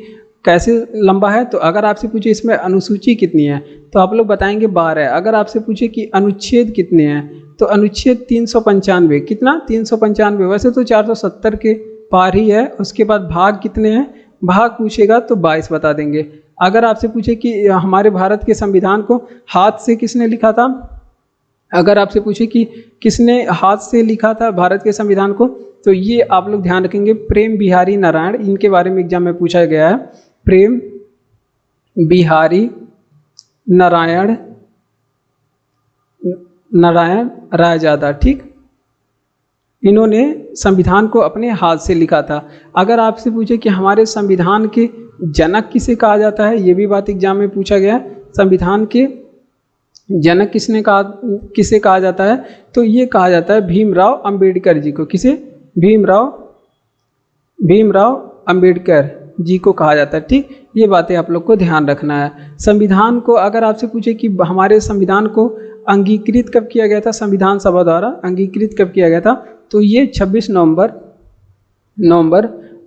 कैसे लंबा है, तो अगर आपसे पूछे इसमें अनुसूची कितनी है तो आप लोग बताएंगे 12। अगर आपसे पूछे कि अनुच्छेद कितने हैं तो अनुच्छेद 395। कितना, 395। वैसे तो 470 के पार ही है। उसके बाद भाग कितने हैं, भाग पूछेगा तो 22 बता देंगे। अगर आपसे पूछे कि हमारे भारत के संविधान को हाथ से किसने लिखा था, अगर आपसे पूछे कि किसने हाथ से लिखा था भारत के संविधान को, तो ये आप लोग ध्यान रखेंगे प्रेम बिहारी नारायण। इनके बारे में एग्जाम में पूछा गया है। प्रेम बिहारी नारायण रायजादा, ठीक, इन्होंने संविधान को अपने हाथ से लिखा था। अगर आपसे पूछे कि हमारे संविधान के जनक किसे कहा जाता है, ये भी बात एग्जाम में पूछा गया है। संविधान के जनक किसे कहा जाता है, तो ये कहा जाता है भीमराव अंबेडकर जी को। किसे, भीमराव अंबेडकर जी को कहा जाता है, ठीक। ये बातें आप लोग को ध्यान रखना है। संविधान को अगर आपसे पूछे कि हमारे संविधान को अंगीकृत कब किया गया था, संविधान सभा द्वारा अंगीकृत कब किया गया था, तो ये 26 नवंबर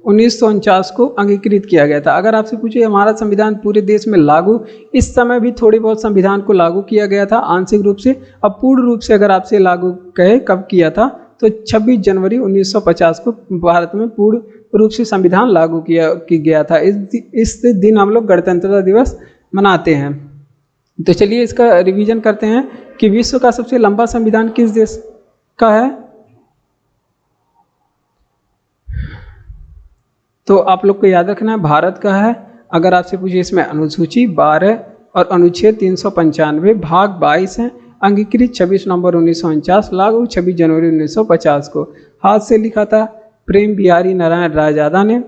1949 को अंगीकृत किया गया था। अगर आपसे पूछे हमारा संविधान पूरे देश में लागू, इस समय भी थोड़ी बहुत संविधान को लागू किया गया था आंशिक रूप से। अब पूर्ण रूप से अगर आपसे लागू कहे कब किया था, तो 26 जनवरी 1950 को भारत में पूर्ण रूप से संविधान लागू किया गया था। इस दिन हम लोग गणतंत्रता दिवस मनाते हैं। तो चलिए इसका रिवीजन करते हैं कि विश्व का सबसे लंबा संविधान किस देश का है। तो आप लोग को याद रखना है भारत का है। अगर आपसे पूछिए इसमें अनुसूची 12 और अनुच्छेद 395, भाग 22 है। अंगीकृत 26 नवंबर 1949, लागू 26 जनवरी 1950 को। हाथ से लिखा था प्रेम बिहारी नारायण रायजादा ने।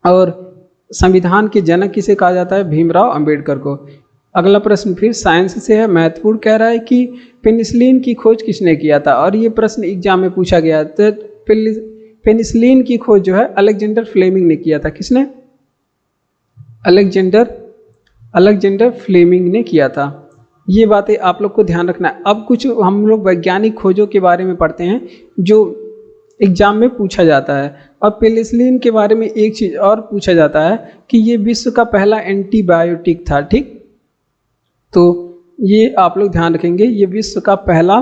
और संविधान के जनक किसे कहा जाता है, भीमराव अंबेडकर को। अगला प्रश्न फिर साइंस से है, महत्वपूर्ण, कह रहा है कि पेनिसिलिन की खोज किसने किया था, और ये प्रश्न एग्जाम में पूछा गया। तो पेनिसिलिन की खोज जो है अलेक्जेंडर फ्लेमिंग ने किया था। किसने, अलेक्जेंडर फ्लेमिंग ने किया था। ये बातें आप लोग को ध्यान रखना है। अब कुछ हम लोग वैज्ञानिक खोजों के बारे में पढ़ते हैं जो एग्जाम में पूछा जाता है। और पेनिसिलिन के बारे में एक चीज़ और पूछा जाता है कि ये विश्व का पहला एंटीबायोटिक था, ठीक। तो ये आप लोग ध्यान रखेंगे, ये विश्व का पहला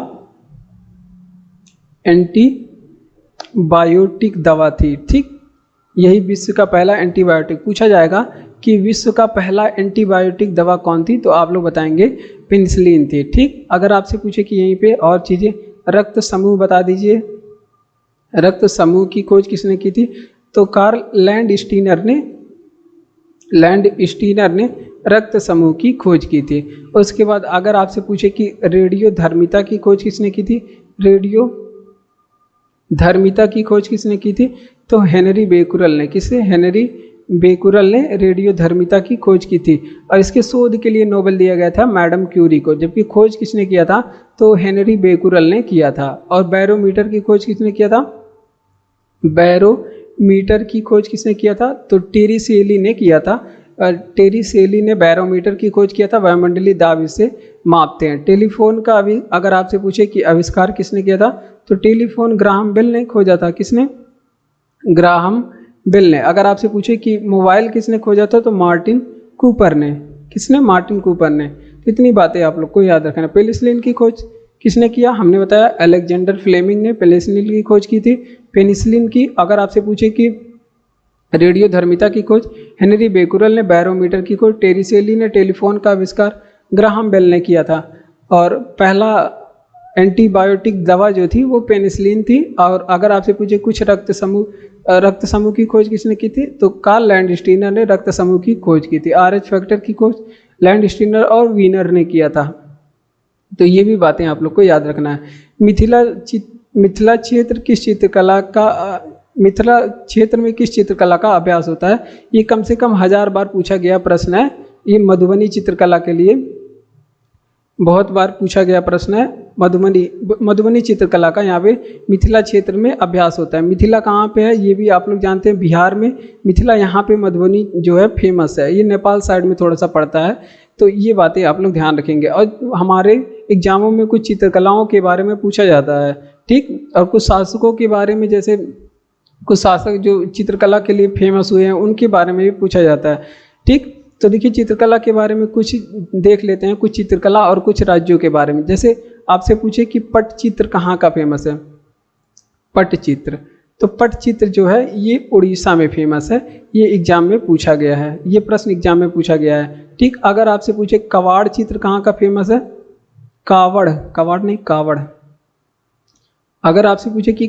एंटीबायोटिक दवा थी, ठीक। यही विश्व का पहला एंटीबायोटिक। पूछा जाएगा कि विश्व का पहला एंटीबायोटिक दवा कौन थी, तो आप लोग बताएंगे पेनिसिलिन थी, ठीक। अगर आपसे पूछे कि यहीं पे और चीज़ें, रक्त समूह बता दीजिए, रक्त समूह की खोज किसने की थी, तो कार्ल लैंडस्टीनर ने रक्त समूह की खोज की थी। उसके बाद अगर आपसे पूछे कि रेडियो धर्मिता की खोज किसने की थी, रेडियो धर्मिता की खोज किसने की थी, तो हेनरी बेकुरल ने। किसे, हेनरी बेकुरल ने रेडियो धर्मिता की खोज की थी। और इसके शोध के लिए नोबेल दिया गया था मैडम क्यूरी को, जबकि खोज किसने किया था, तो हेनरी बेकुरल ने किया था। और बैरोमीटर की खोज किसने किया था, बैरोमीटर की खोज किसने किया था, तो टेरी सेली ने किया था। टेरी सेली ने बैरोमीटर की खोज किया था, वायुमंडलीय दाब इसे मापते हैं। टेलीफोन का अगर आपसे पूछे कि आविष्कार किसने किया था, तो टेलीफोन ग्राहम बेल ने खोजा था। किसने, ग्राहम बेल ने। अगर आपसे पूछे कि मोबाइल किसने खोजा था, तो मार्टिन कूपर ने। किसने, मार्टिन कूपर ने। तो इतनी बातें आप लोग को याद रखना। पेनिसिलिन की खोज किसने किया, हमने बताया अलेक्जेंडर फ्लेमिंग ने पेनिसिलिन की खोज की थी। पेनिसिलिन की अगर आपसे पूछे कि रेडियो धर्मिता की खोज हेनरी बेकुरल ने, बैरोमीटर की खोज टेरी सेली ने, टेलीफोन का आविष्कार ग्राहम बेल ने किया था। और पहला एंटीबायोटिक दवा जो थी वो पेनिसिलिन थी। और अगर आपसे पूछे कुछ रक्त समूह की खोज किसने की थी, तो कार्ल लैंडस्टीनर ने रक्त समूह की खोज की थी। RH फैक्टर की खोज लैंडस्टीनर और वीनर ने किया था। तो ये भी बातें आप लोग को याद रखना है। मिथिला क्षेत्र किस चित्रकला का मिथिला क्षेत्र में किस चित्रकला का अभ्यास होता है? ये कम से कम 1000 बार पूछा गया प्रश्न है। ये मधुबनी चित्रकला के लिए बहुत बार पूछा गया प्रश्न है। मधुबनी चित्रकला का यहाँ पे मिथिला क्षेत्र में अभ्यास होता है। मिथिला कहाँ पे है ये भी आप लोग जानते हैं, बिहार में मिथिला, यहाँ पे मधुबनी जो है फेमस है। ये नेपाल साइड में थोड़ा सा पड़ता है। तो ये बातें आप लोग ध्यान रखेंगे। और हमारे एग्जामों में कुछ चित्रकलाओं के बारे में पूछा जाता है, ठीक। और कुछ शासकों के बारे में, जैसे कुछ शासक जो चित्रकला के लिए फेमस हुए हैं उनके बारे में भी पूछा जाता है, ठीक। तो देखिए चित्रकला के बारे में कुछ देख लेते हैं, कुछ चित्रकला और कुछ राज्यों के बारे में। जैसे आपसे पूछे कि पटचित्र कहाँ का फेमस है? पटचित्र, तो पटचित्र जो है ये उड़ीसा में फेमस है। ये एग्जाम में पूछा गया है, ये प्रश्न एग्जाम में पूछा गया है, ठीक। अगर आपसे पूछे कवाड़ चित्र कहाँ का फेमस है? कावड़, कवाड़ नहीं कावड़। अगर आपसे पूछे कि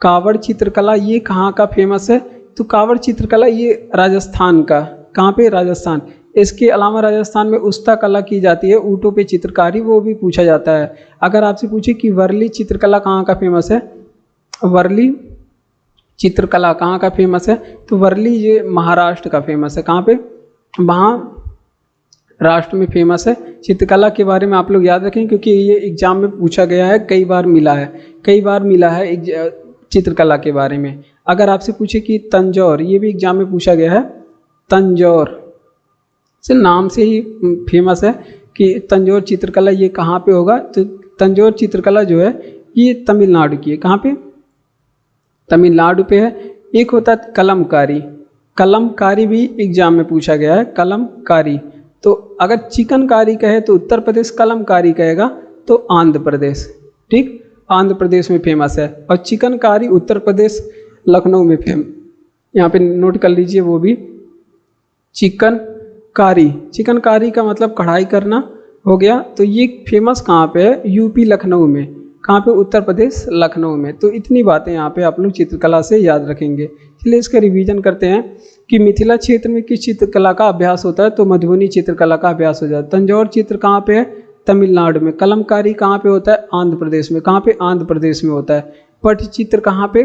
कावड़ चित्रकला ये कहाँ का फेमस है, तो कावड़ चित्रकला ये राजस्थान का, कहाँ पे? राजस्थान। इसके अलावा राजस्थान में उस्ता कला की जाती है, ऊँटों पे चित्रकारी, वो भी पूछा जाता है। अगर आपसे पूछे कि वर्ली चित्रकला कहाँ का फेमस है? वर्ली चित्रकला कहाँ का फेमस है? तो वर्ली ये महाराष्ट्र का फेमस है। कहाँ पे? महाराष्ट्र में फेमस है। चित्रकला के बारे में आप लोग याद रखें क्योंकि ये एग्जाम में पूछा गया है, कई बार मिला है चित्रकला के बारे में। अगर आपसे पूछे कि तंजौर, ये भी एग्जाम में पूछा गया है। तंजौर से नाम से ही फेमस है कि तंजौर चित्रकला ये कहाँ पे होगा? तो तंजौर चित्रकला जो है ये तमिलनाडु की है। कहाँ पे? तमिलनाडु पे है। एक होता है कलमकारी, कलमकारी भी एग्जाम में पूछा गया है, कलमकारी। तो अगर चिकनकारी कहे तो उत्तर प्रदेश, कलमकारी कहेगा तो आंध्र प्रदेश, ठीक। आंध्र प्रदेश में फेमस है। और चिकनकारी उत्तर प्रदेश लखनऊ में यहाँ पे नोट कर लीजिए, वो भी चिकनकारी का मतलब कढ़ाई करना हो गया। तो ये फेमस कहाँ पे है? यूपी लखनऊ में। कहाँ पे? उत्तर प्रदेश लखनऊ में। तो इतनी बातें यहाँ पे आप लोग चित्रकला से याद रखेंगे। चलिए इसका रिवीजन करते हैं कि मिथिला क्षेत्र में किस चित्रकला का अभ्यास होता है? तो मधुबनी चित्रकला का अभ्यास हो जाता है। तंजौर चित्र कहाँ पे है? तमिलनाडु में। कलमकारी कहाँ पे होता है? आंध्र प्रदेश में। कहाँ पे? आंध्र प्रदेश में होता है। पटचित्र कहाँ पे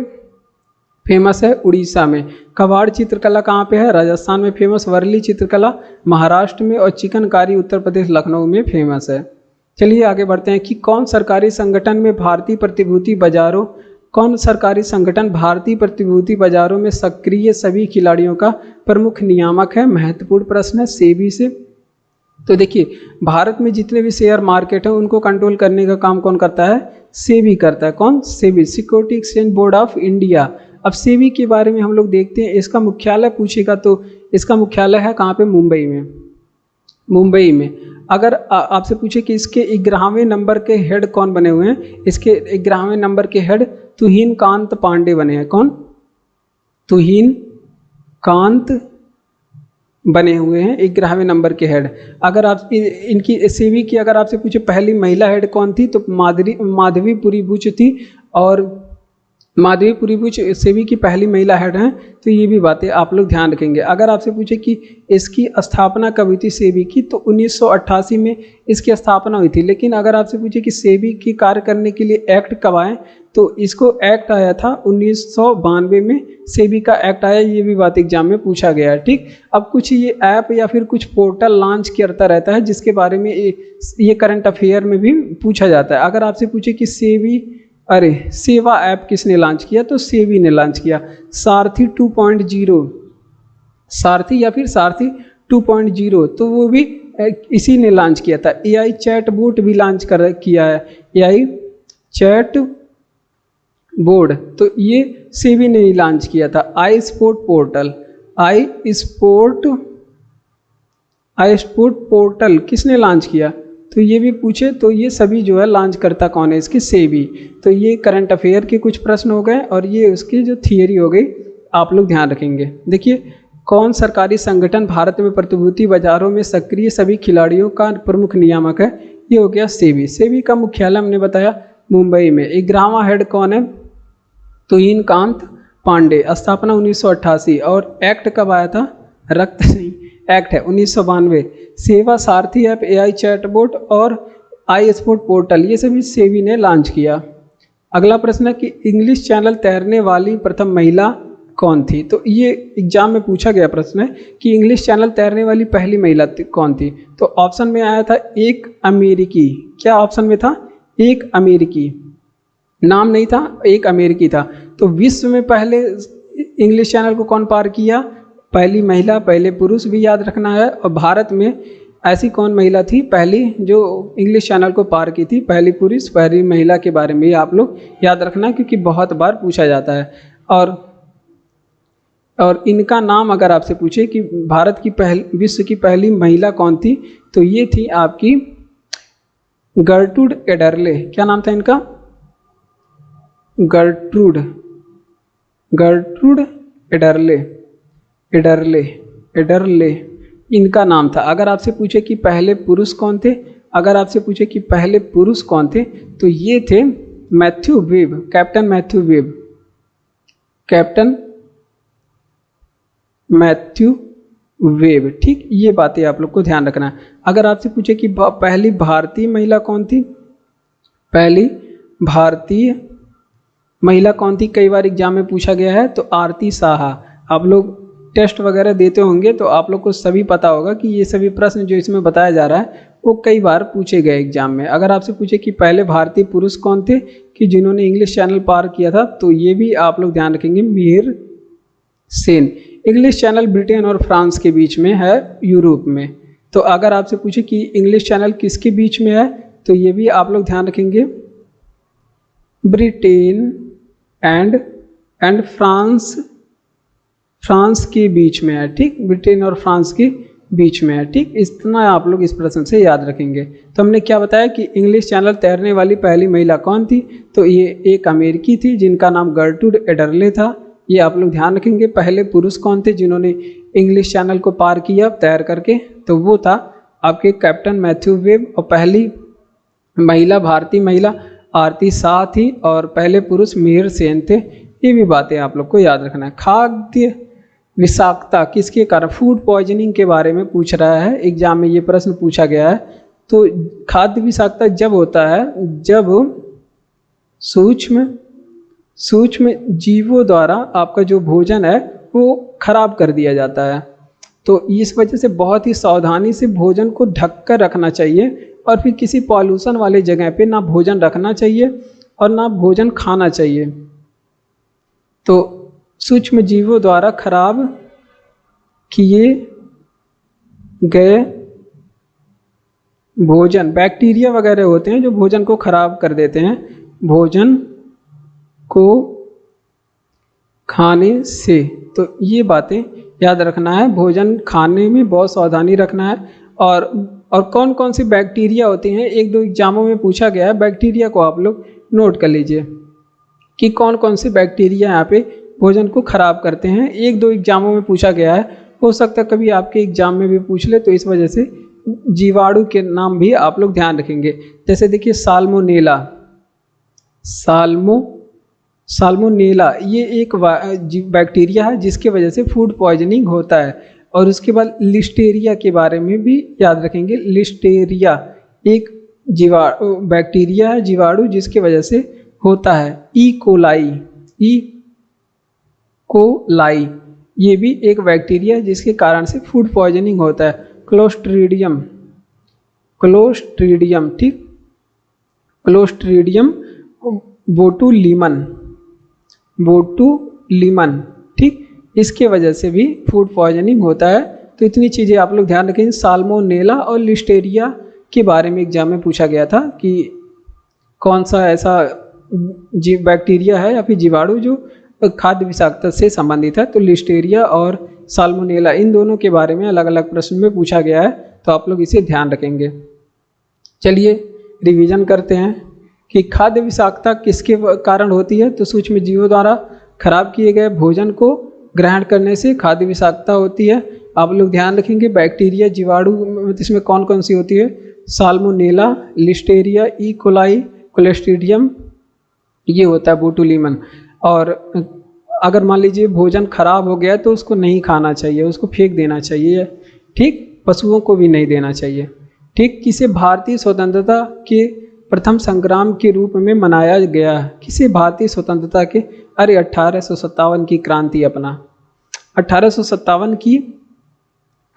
फेमस है? उड़ीसा में। कबाड़ चित्रकला कहाँ पे है? राजस्थान में फेमस। वर्ली चित्रकला महाराष्ट्र में। और चिकनकारी उत्तर प्रदेश लखनऊ में फेमस है। चलिए आगे बढ़ते हैं कि कौन सरकारी संगठन भारतीय प्रतिभूति बाजारों में सक्रिय सभी खिलाड़ियों का प्रमुख नियामक है? महत्वपूर्ण प्रश्न है सेबी से। तो देखिए भारत में जितने भी शेयर मार्केट हैं उनको कंट्रोल करने का काम कौन करता है? सेबी करता है। कौन? SEBI, security exchange board of India. अब सेबी के बारे में हम लोग देखते हैं। इसका मुख्यालय पूछेगा तो इसका मुख्यालय है कहाँ पे? मुंबई में। मुंबई में। अगर आपसे पूछे कि इसके 11वें नंबर के हेड कौन बने हुए हैं? इसके 11वें नंबर के हेड तुहिन कांत पांडे बने हैं। कौन? तुहिन कांत बने हुए हैं 11वें नंबर के हेड। अगर इनकी सेबी की अगर आपसे पूछे पहली महिला हेड कौन थी? तो माधवीपुरी बुच थी। और माधवीपुरी बुच सेबी की पहली महिला हेड हैं। तो ये भी बातें आप लोग ध्यान रखेंगे। अगर आपसे पूछे कि इसकी स्थापना कब हुई थी सेबी की? तो 1988 में इसकी स्थापना हुई थी। लेकिन अगर आपसे पूछे कि सेबी की कार्य करने के लिए एक्ट कब आए? तो इसको एक्ट आया था 1992 में सेबी का एक्ट आया। ये भी बात एग्जाम में पूछा गया है, ठीक। अब कुछ ये ऐप या फिर कुछ पोर्टल लॉन्च करता रहता है जिसके बारे में ये करंट अफेयर में भी पूछा जाता है। अगर आपसे पूछे कि सेवा ऐप किसने लॉन्च किया? तो सेबी ने लॉन्च किया। सारथी 2.0, सारथी या फिर सारथी 2.0 तो वो भी इसी ने लॉन्च किया था। AI चैट बोट भी लॉन्च किया है, AI चैट बोर्ड, तो ये सेबी ने ही लॉन्च किया था। आई स्पोर्ट पोर्टल किसने लॉन्च किया? तो ये भी पूछे तो ये सभी जो है लॉन्च करता कौन है? इसकी सेबी। तो ये करंट अफेयर के कुछ प्रश्न हो गए और ये उसकी जो थियरी हो गई आप लोग ध्यान रखेंगे। देखिए कौन सरकारी संगठन भारत में प्रतिभूति बाजारों में सक्रिय सभी खिलाड़ियों का प्रमुख नियामक है? ये हो गया सेबी। सेबी का मुख्यालय हमने बताया मुंबई में। 11वां हेड कौन है? तुहिन कांत पांडे। स्थापना 1988। और एक्ट कब आया था? एक्ट है 1992। सेवा सारथी ऐप, AI चैटबॉट और iSport पोर्टल, ये सभी सेबी ने लॉन्च किया। अगला प्रश्न है कि इंग्लिश चैनल तैरने वाली प्रथम महिला कौन थी। तो ये एग्जाम में पूछा गया प्रश्न है कि इंग्लिश चैनल तैरने वाली पहली महिला कौन थी। तो ऑप्शन में आया था एक अमेरिकी। क्या ऑप्शन में था? एक अमेरिकी, नाम नहीं था, एक अमेरिकी था। तो विश्व में पहले इंग्लिश चैनल को कौन पार किया? पहली महिला, पहले पुरुष भी याद रखना है। और भारत में ऐसी कौन महिला थी पहली जो इंग्लिश चैनल को पार की थी? पहली पुरुष, पहली महिला के बारे में आप लोग याद रखना, क्योंकि बहुत बार पूछा जाता है। और इनका नाम अगर आपसे पूछे कि भारत की विश्व की पहली महिला कौन थी, तो ये थी आपकी गर्टरूड एडरले। क्या नाम था इनका? गर्टरूड एडरले इनका नाम था। अगर आपसे पूछे कि पहले पुरुष कौन थे, तो ये थे Matthew web, captain Matthew web. ठीक, ये बातें आप लोग को ध्यान रखना है। अगर आपसे पूछे कि पहली भारतीय महिला कौन थी, कई बार एग्जाम में पूछा गया है, तो आरती साहा। आप लोग टेस्ट वगैरह देते होंगे तो आप लोग को सभी पता होगा कि ये सभी प्रश्न जो इसमें बताया जा रहा है वो कई बार पूछे गए एग्जाम में। अगर आपसे पूछे कि पहले भारतीय पुरुष कौन थे कि जिन्होंने इंग्लिश चैनल पार किया था, तो ये भी आप लोग ध्यान रखेंगे, Mihir Sen. English channel Britain और फ्रांस के बीच में है, यूरोप में। तो अगर आपसे पूछे कि इंग्लिश चैनल किसके बीच में है, तो ये भी आप लोग ध्यान रखेंगे, ब्रिटेन एंड फ्रांस के बीच में है। ठीक, ब्रिटेन और फ्रांस के बीच में है। ठीक, इतना आप लोग इस प्रश्न से याद रखेंगे। तो हमने क्या बताया कि इंग्लिश चैनल तैरने वाली पहली महिला कौन थी, तो ये एक अमेरिकी थी जिनका नाम गर्टरूड एडरले था। ये आप लोग ध्यान रखेंगे। पहले पुरुष कौन थे जिन्होंने इंग्लिश चैनल को पार किया तैर करके, तो वो था आपके कैप्टन मैथ्यू वेब। और पहली महिला, भारतीय महिला आरती शाह थी, और पहले पुरुष मिहिर सेन थे। ये भी बातें आप लोग को याद रखना है। खाद्य विषाक्तता किसके कारण, फूड पॉइजनिंग के बारे में पूछ रहा है एग्जाम में, ये प्रश्न पूछा गया है। तो खाद्य विषाक्तता जब होता है जब सूक्ष्म जीवों द्वारा आपका जो भोजन है वो खराब कर दिया जाता है। तो इस वजह से बहुत ही सावधानी से भोजन को ढक कर रखना चाहिए, और फिर किसी पॉल्यूशन वाले जगह पे ना भोजन रखना चाहिए और ना भोजन खाना चाहिए। तो सूक्ष्म जीवों द्वारा खराब किए गए भोजन, बैक्टीरिया वगैरह होते हैं जो भोजन को खराब कर देते हैं, भोजन को खाने से। तो ये बातें याद रखना है, भोजन खाने में बहुत सावधानी रखना है। और कौन कौन सी बैक्टीरिया होती हैं, एक दो एग्जामों में पूछा गया है, बैक्टीरिया को आप लोग नोट कर लीजिए कि कौन कौन सी बैक्टीरिया यहाँ पे भोजन को खराब करते हैं। एक दो एग्जामों में पूछा गया है, हो सकता है कभी आपके एग्जाम में भी पूछ ले, तो इस वजह से जीवाणु के नाम भी आप लोग ध्यान रखेंगे। जैसे देखिए साल्मोनेला, ये एक बैक्टीरिया है जिसकी वजह से फूड पॉइजनिंग होता है। और उसके बाद लिस्टेरिया के बारे में भी याद रखेंगे। लिस्टेरिया एक बैक्टीरिया है, जीवाणु, जिसकी वजह से होता है। ई कोलाई ये भी एक बैक्टीरिया है जिसके कारण से फूड पॉइजनिंग होता है। क्लोस्ट्रीडियम, ठीक, क्लोस्ट्रीडियम बोटुलिमन, ठीक, इसके वजह से भी फूड पॉइजनिंग होता है। तो इतनी चीज़ें आप लोग ध्यान रखें। साल्मोनेला और लिस्टेरिया के बारे में एग्जाम में पूछा गया था कि कौन सा ऐसा बैक्टीरिया है या फिर जीवाणु जो खाद्य विषाक्तता से संबंधित है। तो लिस्टेरिया और साल्मोनेला, इन दोनों के बारे में अलग अलग प्रश्न में पूछा गया है, तो आप लोग इसे ध्यान रखेंगे। चलिए रिवीजन करते हैं कि खाद्य विषाक्तता किसके कारण होती है। तो सूक्ष्म जीवों द्वारा खराब किए गए भोजन को ग्रहण करने से खाद्य विषाक्तता होती है। आप लोग ध्यान रखेंगे बैक्टीरिया, जीवाणु, इसमें कौन कौन सी होती है, salmonella, Listeria, E coli, clostridium, ये होता है बोटुलिमन। और अगर मान लीजिए भोजन खराब हो गया तो उसको नहीं खाना चाहिए, उसको फेंक देना चाहिए। ठीक, पशुओं को भी नहीं देना चाहिए। ठीक, किसे भारतीय स्वतंत्रता के प्रथम संग्राम के रूप में मनाया गया? किसे भारतीय स्वतंत्रता के, अरे 1857 की क्रांति अपना, 1857 की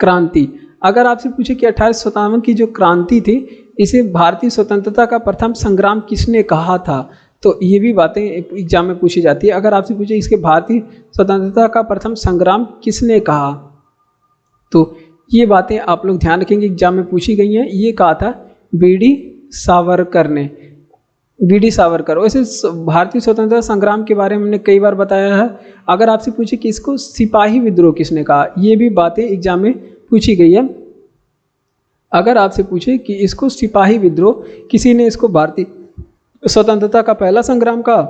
क्रांति। अगर आपसे पूछे कि 1857 की जो क्रांति थी, इसे भारतीय स्वतंत्रता का प्रथम संग्राम किसने कहा था? तो ये भी बातें एग्जाम में पूछी जाती है। अगर आपसे पूछे इसके भारतीय स्वतंत्रता का प्रथम संग्राम किसने कहा, तो ये बातें आप लोग ध्यान रखेंगे, एग्जाम में पूछी गई हैं। ये कहा था बीडी सावरकर ने, बीडी सावरकर। वैसे भारतीय स्वतंत्रता संग्राम के बारे में हमने कई बार बताया है। अगर आपसे पूछे कि इसको सिपाही विद्रोह किसने कहा, ये भी बातें एग्जाम में पूछी गई है। अगर आपसे पूछे कि इसको सिपाही विद्रोह, किसी ने इसको भारतीय स्वतंत्रता का पहला संग्राम कहा,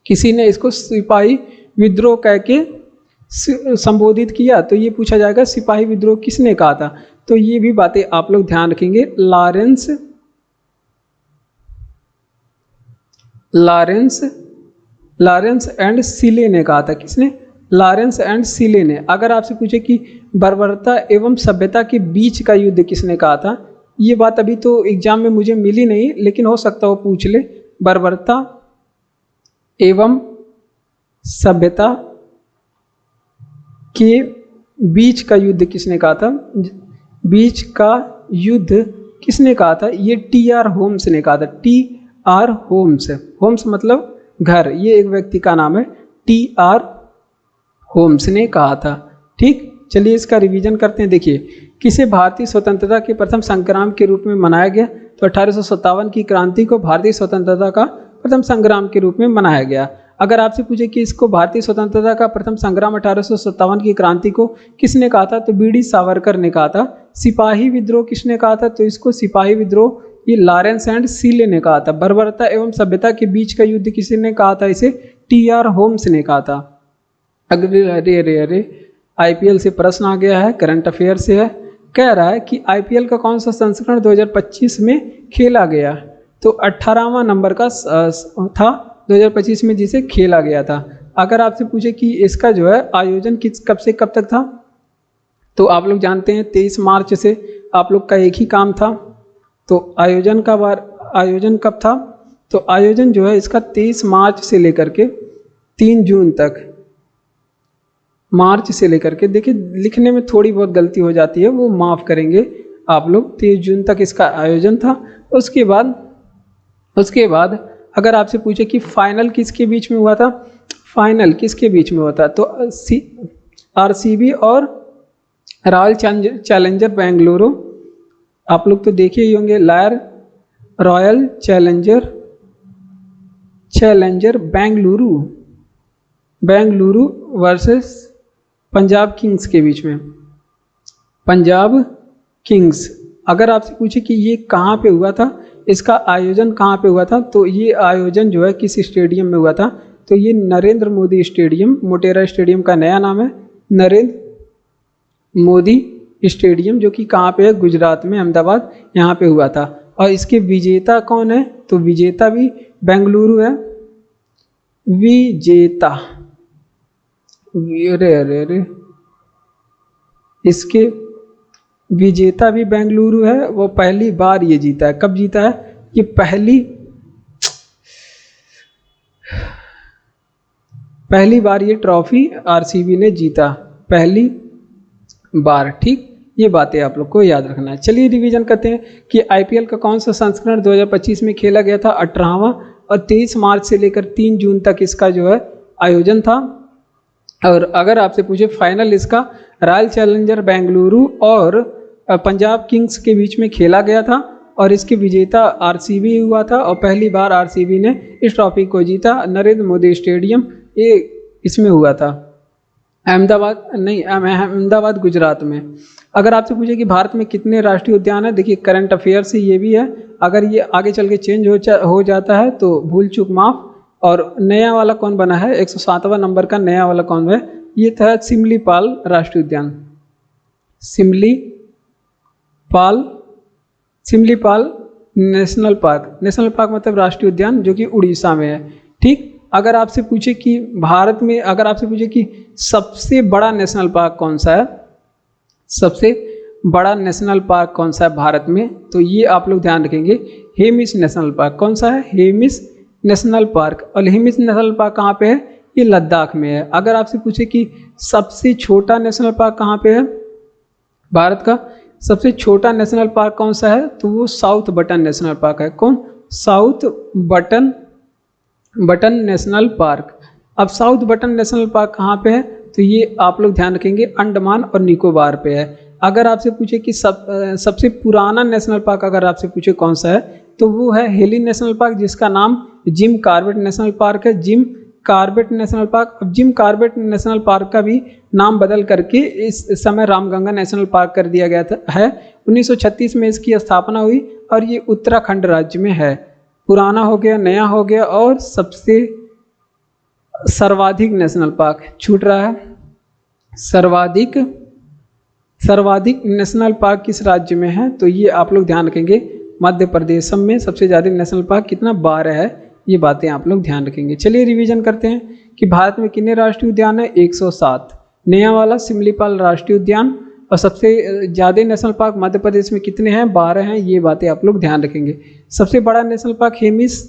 किसी ने इसको सिपाही विद्रोह कह के संबोधित किया, तो ये पूछा जाएगा सिपाही विद्रोह किसने कहा था। तो ये भी बातें आप लोग ध्यान रखेंगे। लॉरेंस एंड सीले ने कहा था। किसने? लॉरेंस एंड सीले ने। अगर आपसे पूछे कि बर्बरता एवं सभ्यता के बीच का युद्ध किसने कहा था, ये बात अभी तो एग्जाम में मुझे मिली नहीं, लेकिन हो सकता हो पूछ ले। बर्बरता एवं सभ्यता के बीच का युद्ध किसने कहा था? बीच का युद्ध किसने कहा था? ये टी.आर. होम्स ने कहा था। टी.आर. होम्स, होम्स मतलब घर, ये एक व्यक्ति का नाम है, टी.आर. होम्स ने कहा था। ठीक, चलिए इसका रिवीजन करते हैं। देखिए, किसे भारतीय स्वतंत्रता के प्रथम संग्राम के रूप में मनाया गया? तो 1857 की क्रांति को भारतीय स्वतंत्रता का प्रथम संग्राम के रूप में मनाया गया। अगर आपसे पूछे कि इसको भारतीय स्वतंत्रता का प्रथम संग्राम 1857 की क्रांति को किसने कहा था, तो बीडी सावरकर ने कहा था। सिपाही विद्रोह किसने कहा था? तो इसको सिपाही विद्रोह ये लॉरेंस एंड सीले ने कहा था। बर्बरता एवं सभ्यता के बीच का युद्ध किसने कहा था? इसे टी.आर. होम्स ने कहा था। अरे आईपीएल से प्रश्न आ गया है, करंट अफेयर से है। कह रहा है कि आईपीएल का कौन सा संस्करण 2025 में खेला गया? तो 18वां नंबर का था 2025 में जिसे खेला गया था। अगर आपसे पूछे कि इसका जो है आयोजन कब से कब तक था, तो आप लोग जानते हैं 23 मार्च से आप लोग का एक ही काम था। तो आयोजन कब था? तो आयोजन जो है इसका 23 मार्च से लेकर के 3 जून तक, मार्च से लेकर के, देखिए लिखने में थोड़ी बहुत गलती हो जाती है, वो माफ़ करेंगे आप लोग। 23 जून तक इसका आयोजन था। उसके बाद अगर आपसे पूछे कि फाइनल किसके बीच में हुआ था, फाइनल किसके बीच में हुआ था, तो आरसीबी और रॉयल चैलेंजर बेंगलुरु, आप लोग तो देखे ही होंगे, royal challenger Bengaluru versus Punjab Kings के बीच में, पंजाब किंग्स। अगर आपसे पूछे कि ये कहाँ पे हुआ था, इसका आयोजन कहाँ पे हुआ था, तो ये आयोजन जो है किस स्टेडियम में हुआ था, तो ये नरेंद्र मोदी स्टेडियम, मोटेरा स्टेडियम का नया नाम है नरेंद्र मोदी स्टेडियम, जो कि कहाँ पे है? गुजरात में, अहमदाबाद, यहाँ पे हुआ था। और इसके विजेता कौन है? तो विजेता भी बेंगलुरु है। विजेता, अरे इसके विजेता भी बेंगलुरु है। वो पहली बार ये जीता है। कब जीता है? ये पहली बार ये ट्रॉफी आरसीबी ने जीता, पहली बार। ठीक, ये बातें आप लोग को याद रखना है। चलिए रिवीजन करते हैं कि आईपीएल का कौन सा संस्करण 2025 में खेला गया था, 18वां, और 23 मार्च से लेकर 3 जून तक इसका जो है आयोजन था। और अगर आपसे पूछे फाइनल इसका रॉयल चैलेंजर बेंगलुरु और पंजाब किंग्स के बीच में खेला गया था, और इसके विजेता आरसीबी हुआ था, और पहली बार आरसीबी ने इस ट्रॉफी को जीता। नरेंद्र मोदी स्टेडियम ये इसमें हुआ था, अहमदाबाद गुजरात में। अगर आपसे पूछे कि भारत में कितने राष्ट्रीय उद्यान है, देखिए करंट अफेयर से ये भी है। अगर ये आगे चल के चेंज हो जाता है तो भूल चूक माफ। और नया वाला कौन बना है, 107वां नंबर का नया वाला कौन है, ये था सिमलीपाल राष्ट्रीय उद्यान। सिमलीपाल नेशनल पार्क मतलब राष्ट्रीय उद्यान, जो कि उड़ीसा में है। ठीक, अगर आपसे पूछे कि भारत में, अगर आपसे पूछे कि सबसे बड़ा नेशनल पार्क कौन सा है, सबसे बड़ा नेशनल पार्क कौन सा है भारत में, तो ये आप लोग ध्यान रखेंगे, हेमिस नेशनल पार्क। कौन सा है? Hemis national park. और हेमिस नेशनल पार्क कहाँ पे है? ये लद्दाख में है। अगर आपसे पूछे कि सबसे छोटा नेशनल पार्क कहाँ पे है भारत का, सबसे छोटा नेशनल पार्क कौन सा है, तो वो साउथ बटन नेशनल पार्क है। कौन? South button national park. अब साउथ बटन नेशनल पार्क कहाँ पे है, तो ये आप लोग ध्यान रखेंगे अंडमान और निकोबार पे है। अगर आपसे पूछे कि सबसे पुराना नेशनल पार्क अगर आपसे पूछे कौन सा है, तो वो है हेली नेशनल पार्क, जिसका नाम जिम कॉर्बेट नेशनल पार्क है। Jim Corbett national park. अब जिम कॉर्बेट नेशनल पार्क का भी नाम बदल करके इस समय रामगंगा नेशनल पार्क कर दिया गया है। 1936 में इसकी स्थापना हुई और ये उत्तराखंड राज्य में है। पुराना हो गया, नया हो गया, और सबसे सर्वाधिक नेशनल पार्क छूट रहा है। सर्वाधिक नेशनल पार्क किस राज्य में है, तो ये आप लोग ध्यान रखेंगे मध्य प्रदेश में सबसे ज़्यादा नेशनल पार्क कितना, 12 है। ये बातें आप लोग ध्यान रखेंगे। चलिए रिवीजन करते हैं कि भारत में कितने राष्ट्रीय उद्यान है, 107। नया वाला सिमलीपाल राष्ट्रीय उद्यान। और सबसे ज़्यादा नेशनल पार्क मध्य प्रदेश में कितने हैं, 12 हैं। ये बातें आप लोग ध्यान रखेंगे। सबसे बड़ा national park Hemis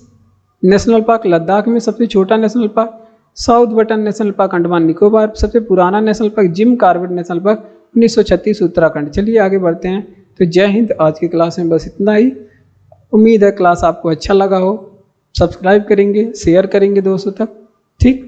national park Ladakh में। सबसे छोटा national park south button national park Andaman Nicobar. सबसे पुराना national park Jim Corbett national park 1936 Uttarakhand. चलिए आगे बढ़ते हैं। तो जय हिंद। आज की क्लास में बस इतना ही। उम्मीद है क्लास आपको अच्छा लगा हो। सब्सक्राइब करेंगे, शेयर करेंगे दोस्तों तक। ठीक।